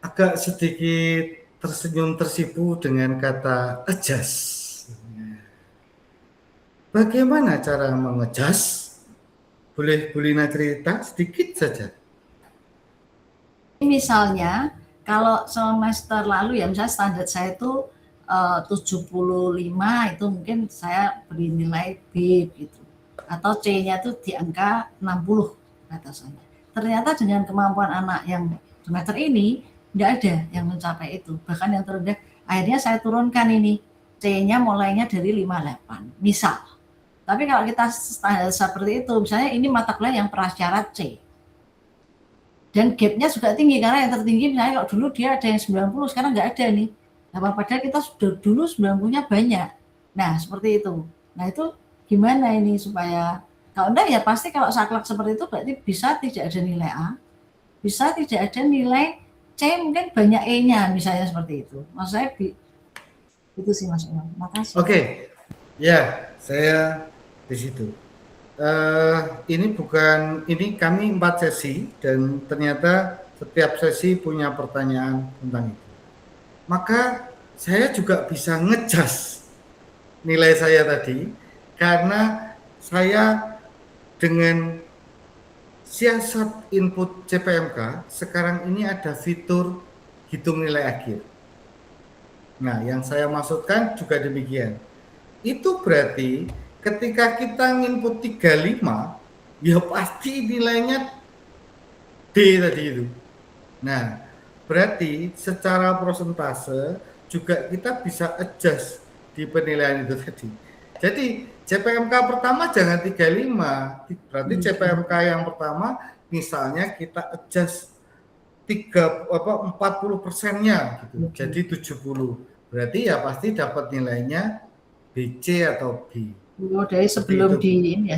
[SPEAKER 3] agak sedikit tersenyum tersipu dengan kata adjust. Bagaimana cara mengejas? Boleh Bu Lina cerita sedikit saja?
[SPEAKER 6] Misalnya kalau semester lalu ya, misalnya standar saya itu 75, itu mungkin saya beri nilai B gitu. Atau C-nya itu di angka 60 batasannya. Ternyata dengan kemampuan anak yang semester ini tidak ada yang mencapai itu. Bahkan yang terendah, akhirnya saya turunkan ini. C-nya mulainya dari 58, misal. Tapi kalau kita standar seperti itu, misalnya ini mata kuliah yang prasyarat C. Dan gap-nya juga tinggi, karena yang tertinggi misalnya kalau dulu dia ada yang 90, sekarang nggak ada nih. Nah, padahal kita sudah dulu 90-nya banyak. Nah, seperti itu. Nah, itu gimana ini supaya, kalau enggak ya pasti kalau saklek seperti itu berarti bisa tidak ada nilai A, bisa tidak ada nilai C, mungkin banyak E-nya misalnya seperti itu. Maksud saya itu sih Mas Umar. Makasih.
[SPEAKER 3] Oke, ya saya di situ. Ini kami 4 sesi dan ternyata setiap sesi punya pertanyaan tentang itu. Maka saya juga bisa ngejas nilai saya tadi karena saya dengan siasat input CPMK sekarang ini ada fitur hitung nilai akhir. Nah, yang saya maksudkan juga demikian. Itu berarti ketika kita nginput 35, ya pasti nilainya D tadi itu. Nah, berarti secara prosentase juga kita bisa adjust di penilaian itu tadi. Jadi CPMK pertama jangan 35, berarti CPMK yang pertama misalnya kita adjust 40%-nya gitu. Jadi 70. Berarti ya pasti dapat nilainya BC atau B.
[SPEAKER 6] Oh, dari sebelum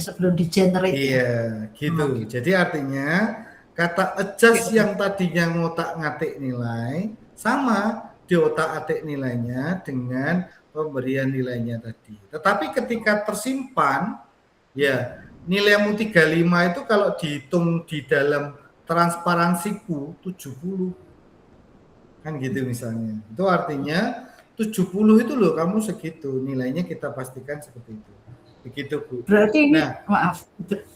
[SPEAKER 6] sebelum di generate.
[SPEAKER 3] Iya, gitu. Jadi artinya kata adjust yang tadinya ngotak-ngatik nilai sama diotak-atik nilainya dengan pemberian nilainya tadi. Tetapi ketika tersimpan, ya nilaimu 35 itu kalau dihitung di dalam transparansiku 70. Kan gitu misalnya. Itu artinya 70 itu loh kamu segitu, nilainya kita pastikan seperti itu. Begitu Bu.
[SPEAKER 6] Berarti ini,
[SPEAKER 3] Nah,
[SPEAKER 6] maaf.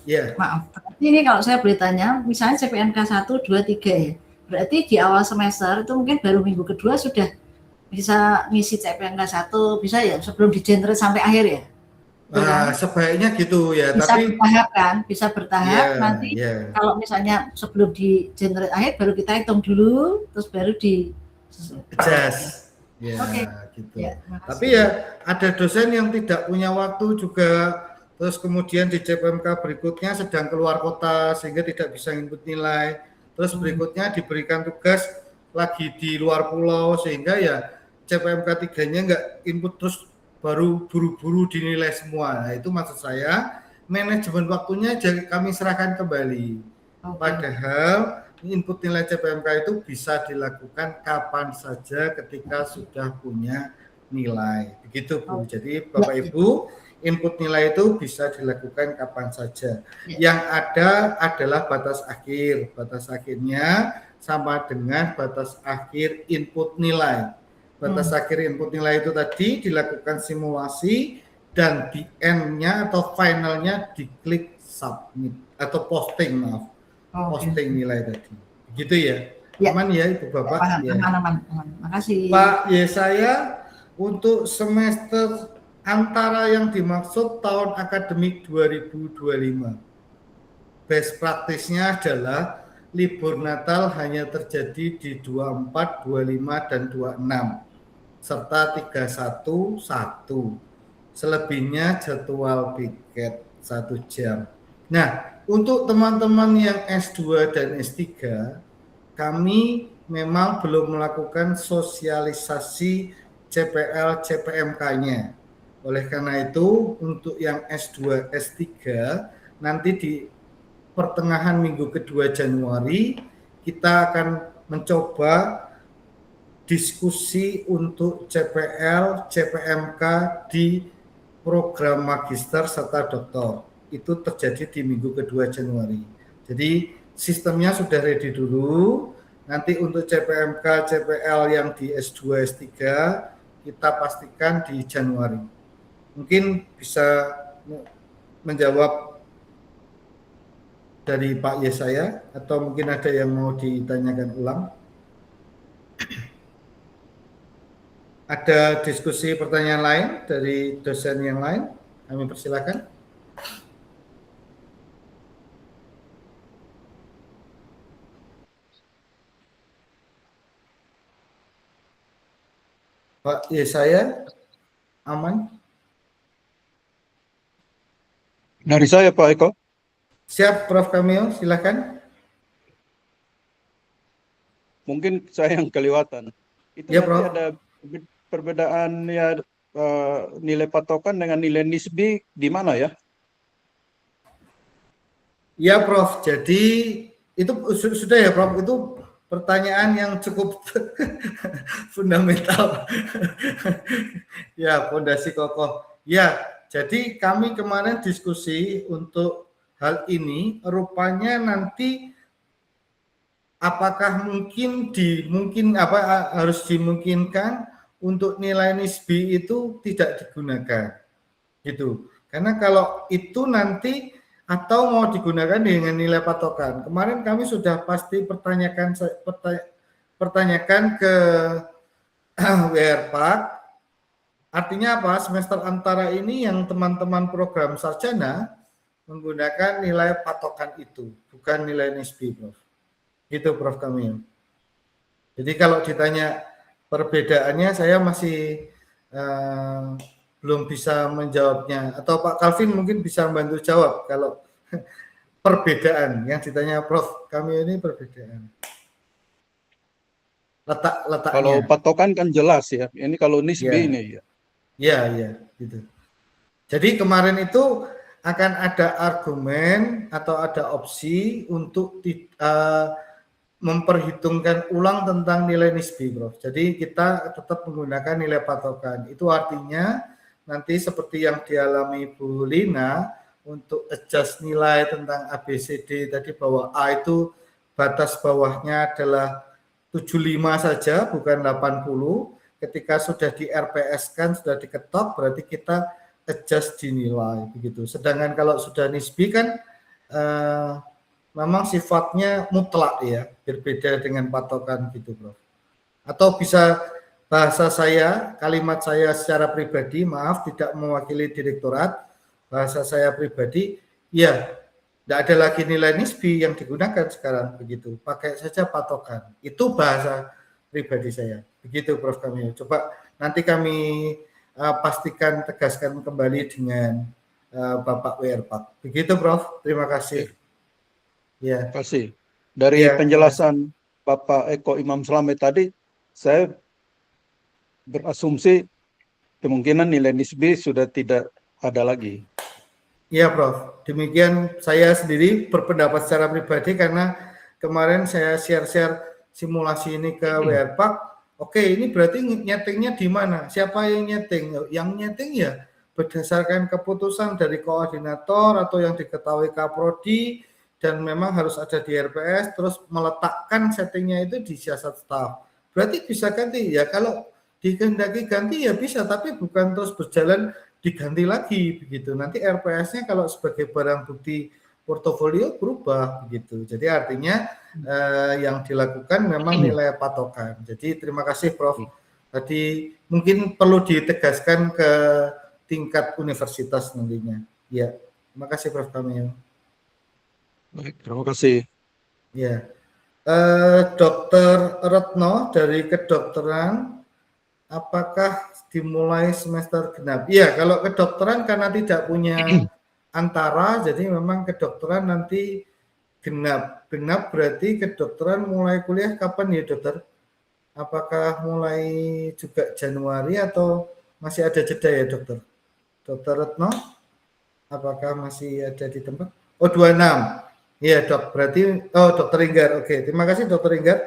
[SPEAKER 3] ya.
[SPEAKER 6] Maaf. Berarti ini kalau saya boleh tanya, misalnya CPNK 1, 2, 3 ya. Berarti di awal semester itu mungkin baru minggu kedua sudah bisa ngisi CPNK 1, bisa ya sebelum di-generate sampai akhir ya?
[SPEAKER 3] Nah, sebaiknya gitu ya,
[SPEAKER 6] bisa
[SPEAKER 3] tapi
[SPEAKER 6] bertahap kan, bisa bertahap
[SPEAKER 3] ya,
[SPEAKER 6] nanti
[SPEAKER 3] ya.
[SPEAKER 6] kalau misalnya sebelum di-generate akhir baru kita hitung dulu, terus baru di
[SPEAKER 3] adjust. Ya,
[SPEAKER 6] Oke.
[SPEAKER 3] gitu.
[SPEAKER 6] Ya,
[SPEAKER 3] tapi ya ada dosen yang tidak punya waktu juga, terus kemudian di CPMK berikutnya sedang keluar kota sehingga tidak bisa input nilai. Terus berikutnya diberikan tugas lagi di luar pulau sehingga ya CPMK 3-nya nggak input terus baru buru-buru dinilai semua. Nah, itu maksud saya manajemen waktunya kami serahkan kembali. Padahal input nilai CPMK itu bisa dilakukan kapan saja ketika sudah punya nilai. Begitu Bu. Jadi Bapak Ibu, input nilai itu bisa dilakukan kapan saja. Yang ada adalah batas akhir. Batas akhirnya sama dengan batas akhir input nilai. Batas akhir input nilai itu tadi dilakukan simulasi dan di end-nya atau finalnya diklik submit atau posting, maaf. Posting nilai tadi. Begitu ya? Aman ya Ibu Bapak?
[SPEAKER 6] Aman. Makasih.
[SPEAKER 3] Pak Yesaya, untuk semester antara yang dimaksud tahun akademik 2025. Best practice-nya adalah libur Natal hanya terjadi di 24, 25, dan 26. Serta 31, 1. Selebihnya jadwal piket 1 jam. Nah, untuk teman-teman yang S2 dan S3, kami memang belum melakukan sosialisasi CPL CPMK-nya. Oleh karena itu, untuk yang S2 S3 nanti pertengahan minggu kedua Januari kita akan mencoba diskusi untuk CPL, CPMK di program magister serta doktor. Itu terjadi di minggu kedua Januari. Jadi sistemnya sudah ready dulu. Nanti untuk CPMK, CPL yang di S2, S3 kita pastikan di Januari. Mungkin bisa menjawab dari Pak Yesaya atau mungkin ada yang mau ditanyakan ulang. Ada diskusi pertanyaan lain dari dosen yang lain? Kami persilakan. Pak Yesaya, aman?
[SPEAKER 7] Dari saya Pak Eko.
[SPEAKER 3] Siap, Prof. Kamil, silakan.
[SPEAKER 7] Mungkin saya yang kelewatan. Itu
[SPEAKER 3] Ya,
[SPEAKER 7] nanti
[SPEAKER 3] Prof.
[SPEAKER 7] ada perbedaan ya nilai patokan dengan nilai nisbi di mana ya?
[SPEAKER 3] Ya, Prof. Jadi itu sudah ya, Prof. Itu pertanyaan yang cukup fundamental. Ya, fondasi kokoh. Ya, jadi kami kemarin diskusi untuk hal ini, rupanya nanti apakah harus dimungkinkan untuk nilai nisbi itu tidak digunakan, gitu. Karena kalau itu nanti atau mau digunakan dengan nilai patokan. Kemarin kami sudah pasti pertanyakan ke WRPAK. Artinya apa? Semester antara ini yang teman-teman program sarjana menggunakan nilai patokan itu, bukan nilai nisbi, Prof. Gitu, Prof. Kamil. Jadi kalau ditanya perbedaannya, saya masih belum bisa menjawabnya. Atau Pak Calvin mungkin bisa membantu jawab kalau perbedaan yang ditanya Prof. Kamil ini perbedaan. Letaknya.
[SPEAKER 7] Kalau patokan kan jelas ya. Ini kalau nisbi
[SPEAKER 3] Ya.
[SPEAKER 7] ini ya.
[SPEAKER 3] Ya, gitu. Jadi kemarin itu akan ada argumen atau ada opsi untuk memperhitungkan ulang tentang nilai nisbi, Prof. Jadi kita tetap menggunakan nilai patokan. Itu artinya nanti seperti yang dialami Bu Lina untuk adjust nilai tentang ABCD tadi bahwa A itu batas bawahnya adalah 75 saja, bukan 80. Ketika sudah di RPS kan, sudah diketok, berarti kita adjust di nilai begitu. Sedangkan kalau sudah nisbi kan memang sifatnya mutlak ya, berbeda dengan patokan gitu, Prof. Atau bisa bahasa saya, kalimat saya secara pribadi, maaf tidak mewakili direktorat, bahasa saya pribadi, ya tidak ada lagi nilai nisbi yang digunakan sekarang begitu, pakai saja patokan. Itu bahasa pribadi saya. Begitu, Prof. Kamil. Coba nanti kami pastikan, tegaskan kembali dengan Bapak WRPAK. Begitu, Prof. Terima kasih. Ya.
[SPEAKER 7] Terima kasih. Dari
[SPEAKER 3] Ya,
[SPEAKER 7] penjelasan Bapak Eko Imam Slamet tadi, saya berasumsi kemungkinan nilai nisbi sudah tidak ada lagi.
[SPEAKER 3] Iya, Prof. Demikian saya sendiri berpendapat secara pribadi karena kemarin saya share-share simulasi ini ke WRPAK. Oke, ini berarti nyetingnya di mana? Siapa yang nyeting? Yang nyeting ya berdasarkan keputusan dari koordinator atau yang diketahui Kaprodi dan memang harus ada di RPS, terus meletakkan settingnya itu di siasat staf. Berarti bisa ganti ya, kalau dikehendaki ganti ya bisa, tapi bukan terus berjalan diganti lagi begitu. Nanti RPS-nya kalau sebagai barang bukti portofolio berubah begitu. Jadi artinya yang dilakukan memang nilai patokan. Jadi terima kasih, Prof. Tadi mungkin perlu ditegaskan ke tingkat universitas nantinya. Ya, terima kasih, Prof. Kamil.
[SPEAKER 7] Baik, terima kasih.
[SPEAKER 3] Ya, Dr. Retno dari kedokteran, apakah dimulai semester genap? Iya, kalau kedokteran karena tidak punya antara, jadi memang kedokteran nanti genap. Genap berarti kedokteran mulai kuliah kapan ya, Dokter? Apakah mulai juga Januari atau masih ada jeda ya, Dokter? Dokter Retno, apakah masih ada di tempat? Oh, 26. Iya dok, berarti dokter Inggar. Oke, terima kasih dokter Inggar.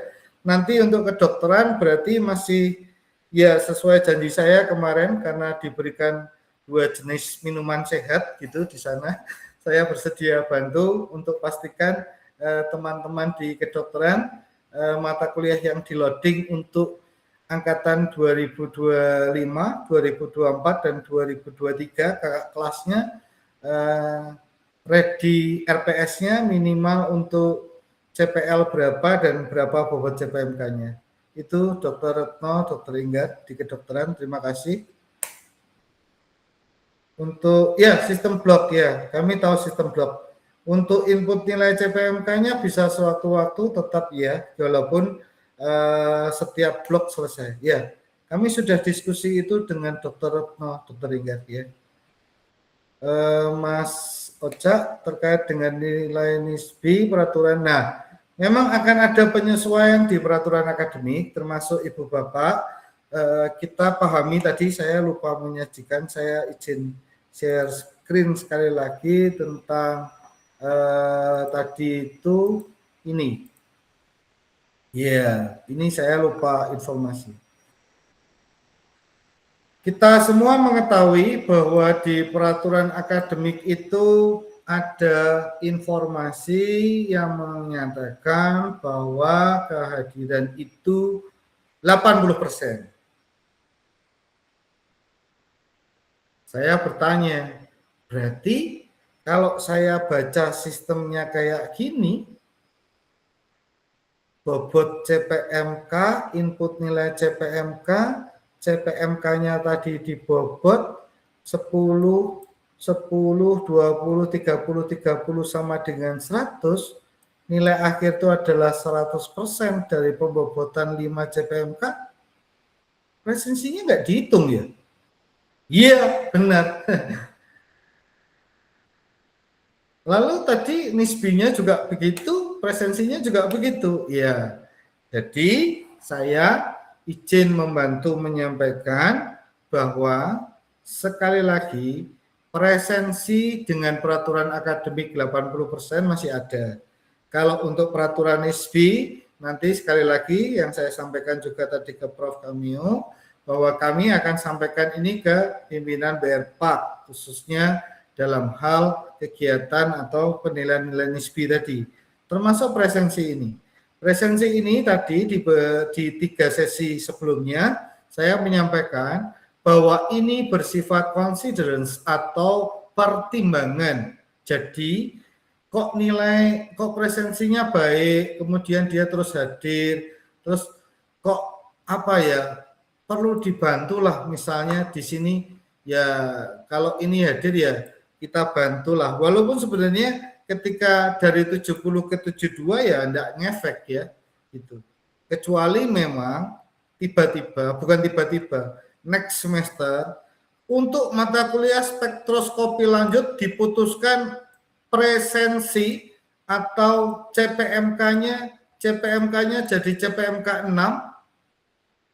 [SPEAKER 3] Nanti untuk kedokteran berarti masih ya sesuai janji saya kemarin karena diberikan 2 jenis minuman sehat gitu di sana. Saya bersedia bantu untuk pastikan teman-teman di kedokteran mata kuliah yang di loading untuk angkatan 2025, 2024 dan 2023 kakak kelasnya ready RPS-nya minimal untuk CPL berapa dan berapa bobot CPMK-nya. Itu Dr. Retno, Dr. Inggar di kedokteran. Terima kasih. Untuk ya sistem blok ya, kami tahu sistem blok. Untuk input nilai CPMK-nya bisa sewaktu-waktu tetap ya, walaupun setiap blok selesai. Ya, kami sudah diskusi itu dengan Dr. Retno, Dr. Inggar ya. Mas Oca terkait dengan nilai NISBI peraturan. Nah, memang akan ada penyesuaian di peraturan akademik, termasuk Ibu Bapak. Kita pahami tadi saya lupa menyajikan, saya izin share screen sekali lagi tentang tadi itu ini. Ya, ini saya lupa informasi. Kita semua mengetahui bahwa di peraturan akademik itu ada informasi yang menyatakan bahwa kehadiran itu 80%. Saya bertanya, berarti kalau saya baca sistemnya kayak gini, bobot CPMK, input nilai CPMK, CPMK-nya tadi dibobot 10, 20, 30, 30 sama dengan 100, nilai akhir itu adalah 100% dari pembobotan 5 CPMK, presensinya nggak dihitung ya? Iya, benar. Lalu tadi nisbinya juga begitu, presensinya juga begitu. Ya, jadi saya izin membantu menyampaikan bahwa sekali lagi presensi dengan peraturan akademik 80% masih ada. Kalau untuk peraturan NISBI nanti sekali lagi yang saya sampaikan juga tadi ke Prof. Kamio bahwa kami akan sampaikan ini ke pimpinan BRPAK khususnya dalam hal kegiatan atau penilaian-nilai NISBI tadi termasuk presensi ini. Presensi ini tadi di 3 sesi sebelumnya saya menyampaikan bahwa ini bersifat considerance atau pertimbangan. Jadi kok presensinya baik, kemudian dia terus hadir, terus kok apa ya perlu dibantulah misalnya di sini ya kalau ini hadir ya kita bantulah walaupun sebenarnya ketika dari 70 ke 72 ya enggak ngefek ya gitu. Kecuali memang bukan tiba-tiba next semester untuk mata kuliah spektroskopi lanjut diputuskan presensi atau CPMK-nya jadi CPMK 6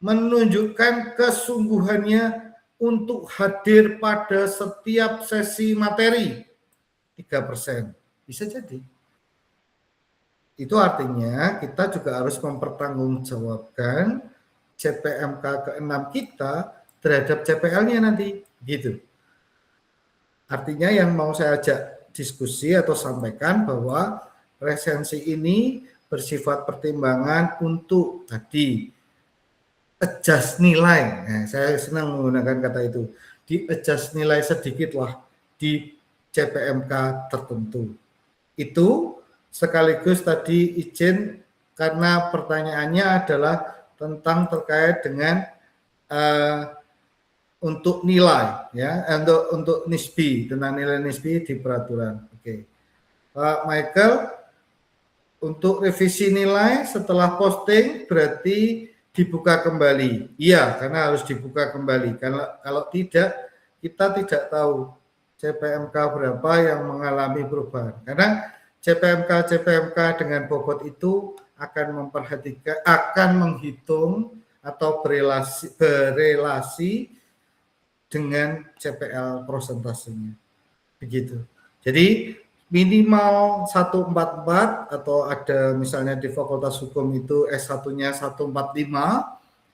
[SPEAKER 3] menunjukkan kesungguhannya untuk hadir pada setiap sesi materi 3%. Bisa jadi. Itu artinya kita juga harus mempertanggungjawabkan CPMK ke-6 kita terhadap CPL-nya nanti. Gitu. Artinya yang mau saya ajak diskusi atau sampaikan bahwa presensi ini bersifat pertimbangan untuk tadi adjust nilai. Nah, saya senang menggunakan kata itu. Di adjust nilai sedikit lah di CPMK tertentu. Itu sekaligus tadi izin karena pertanyaannya adalah tentang terkait dengan untuk nilai ya untuk NISBI tentang nilai NISBI di peraturan. Oke. Pak Michael untuk revisi nilai setelah posting berarti dibuka kembali. Iya, karena harus dibuka kembali. Karena kalau tidak kita tidak tahu CPMK berapa yang mengalami perubahan. Karena CPMK dengan bobot itu akan menghitung atau berelasi dengan CPL prosentasenya. Begitu. Jadi minimal 144 atau ada misalnya di Fakultas Hukum itu S1-nya 145,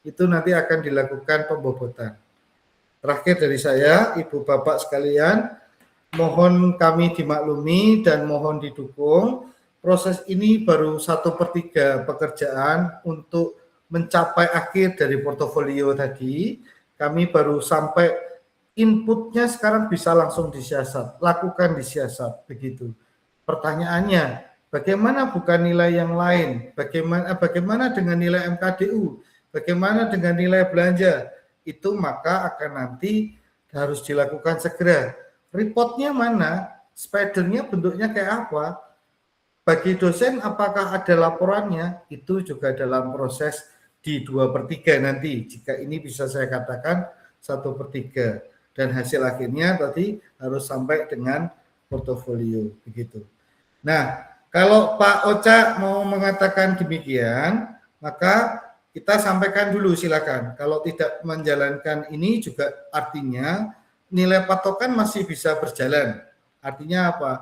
[SPEAKER 3] itu nanti akan dilakukan pembobotan. Terakhir dari saya, Ibu Bapak sekalian, mohon kami dimaklumi dan mohon didukung. Proses ini baru 1/3 pekerjaan untuk mencapai akhir dari portofolio tadi. Kami baru sampai inputnya sekarang bisa langsung disiasat, lakukan disiasat, begitu. Pertanyaannya, bagaimana bukan nilai yang lain? Bagaimana dengan nilai MKDU? Bagaimana dengan nilai belanja? Itu maka akan nanti harus dilakukan segera. Reportnya mana? Spidernya bentuknya kayak apa? Bagi dosen apakah ada laporannya? Itu juga dalam proses di 2/3 nanti. Jika ini bisa saya katakan 1/3. Dan hasil akhirnya tadi harus sampai dengan portofolio. Begitu. Nah, kalau Pak Oca mau mengatakan demikian, maka kita sampaikan dulu silakan. Kalau tidak menjalankan ini juga artinya nilai patokan masih bisa berjalan. Artinya apa?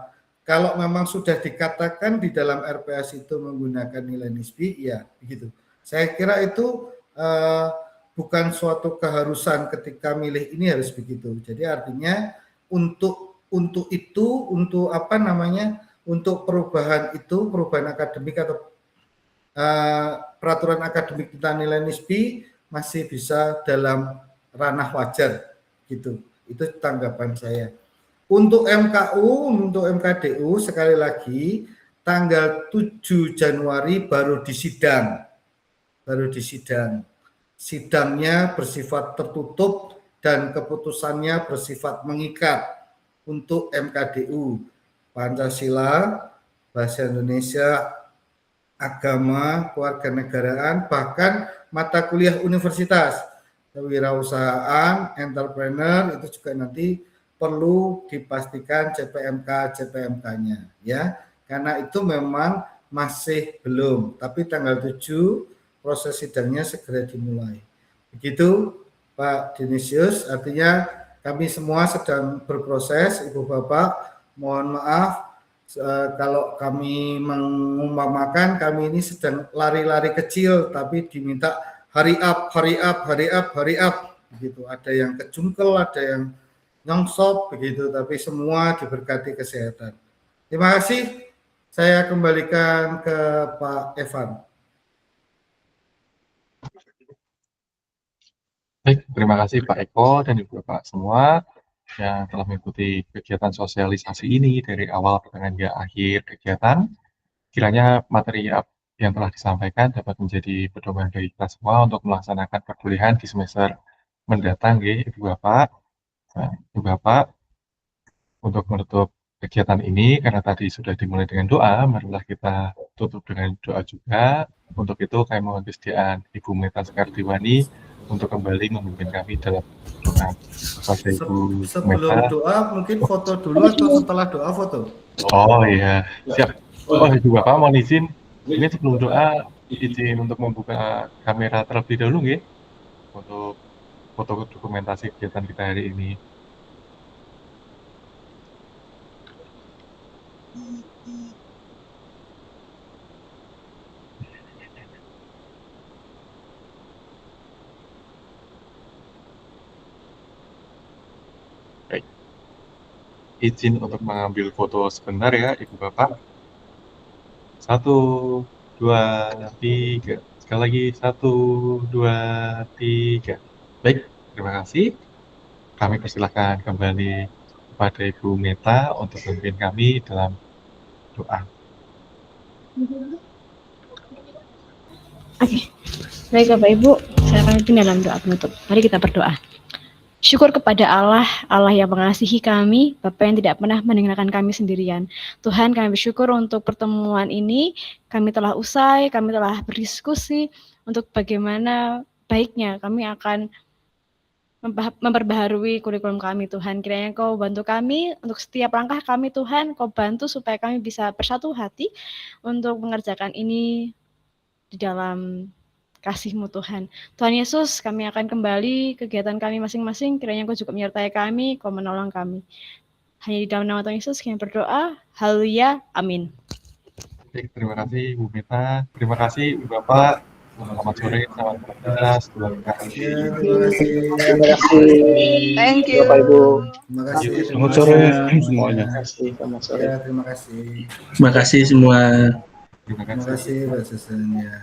[SPEAKER 3] Kalau memang sudah dikatakan di dalam RPS itu menggunakan nilai nisbi, ya begitu. Saya kira itu bukan suatu keharusan ketika milih ini harus begitu. Jadi artinya untuk itu, untuk apa namanya, untuk perubahan itu, perubahan akademik atau peraturan akademik tentang nilai nisbi masih bisa dalam ranah wajar gitu. Itu tanggapan saya. Untuk MKU, untuk MKDU sekali lagi tanggal 7 Januari baru disidang. Baru disidang. Sidangnya bersifat tertutup dan keputusannya bersifat mengikat untuk MKDU. Pancasila, Bahasa Indonesia, agama, kewarganegaraan, bahkan mata kuliah universitas, kewirausahaan, entrepreneur itu juga nanti perlu dipastikan CPMK-nya ya. Karena itu memang masih belum, tapi tanggal 7 proses sidangnya segera dimulai. Begitu Pak Dinisius, artinya kami semua sedang berproses, Ibu Bapak, mohon maaf kalau kami mengumpamakan kami ini sedang lari-lari kecil tapi diminta hurry up begitu. Ada yang kejungkel, ada yang nyongsop begitu, tapi semua diberkati kesehatan. Terima kasih. Saya kembalikan ke Pak Evan.
[SPEAKER 1] Baik, terima kasih Pak Eko dan Ibu Bapak semua yang telah mengikuti kegiatan sosialisasi ini dari awal pertengahan hingga akhir kegiatan. Kiranya materi yang telah disampaikan dapat menjadi pedoman bagi kita semua untuk melaksanakan perkuliahan di semester mendatang, Ibu Bapak. Nah, Ibu Bapak, untuk menutup kegiatan ini, karena tadi sudah dimulai dengan doa, marilah kita tutup dengan doa juga. Untuk itu, kami mohon kesediaan Ibu Meta Sekardiwani untuk kembali memimpin kami dalam doa. Kepada Ibu
[SPEAKER 3] Sebelum
[SPEAKER 1] Meta.
[SPEAKER 3] doa, mungkin foto dulu atau setelah doa foto?
[SPEAKER 1] Oh iya, siap. Oh, Ibu Bapak mohon izin, ini sebelum doa, izin untuk membuka kamera terlebih dahulu, nggih, untuk foto dokumentasi kegiatan kita hari ini. Baik. Izin untuk mengambil foto sebentar ya, Ibu Bapak. 1, 2, 3. Sekali lagi, 1, 2, 3. Baik, terima kasih. Kami persilahkan kembali kepada Ibu Meta untuk memimpin kami dalam doa.
[SPEAKER 4] Oke, baik Bapak Ibu, saya akan pimpin dalam doa penutup. Mari kita berdoa. Syukur kepada Allah, Allah yang mengasihi kami, Bapa yang tidak pernah meninggalkan kami sendirian. Tuhan, kami bersyukur untuk pertemuan ini, kami telah usai, kami telah berdiskusi untuk bagaimana baiknya kami akan memperbaharui kurikulum kami, Tuhan. Kiranya Kau bantu kami untuk setiap langkah kami, Tuhan. Kau bantu supaya kami bisa bersatu hati untuk mengerjakan ini di dalam kasih-Mu, Tuhan. Tuhan Yesus, kami akan kembali kegiatan kami masing-masing. Kiranya Kau juga menyertai kami, Kau menolong kami. Hanya di dalam nama Tuhan Yesus kami berdoa. Haleluya. Amin.
[SPEAKER 1] Baik, terima kasih Bu Mita. Terima kasih Ibu Bapak. Selamat sore, selamat beraktivitas. Terima kasih.
[SPEAKER 3] Ya, terima kasih.
[SPEAKER 8] Terima kasih.
[SPEAKER 2] Thank you.
[SPEAKER 8] Bapak Ibu.
[SPEAKER 3] Terima kasih.
[SPEAKER 7] Selamat sore semuanya.
[SPEAKER 8] Terima kasih. Selamat sore.
[SPEAKER 3] Ya, terima kasih.
[SPEAKER 9] Terima kasih semua.
[SPEAKER 1] Terima
[SPEAKER 3] Terima
[SPEAKER 1] kasih.
[SPEAKER 3] kasih Pak Susan ya.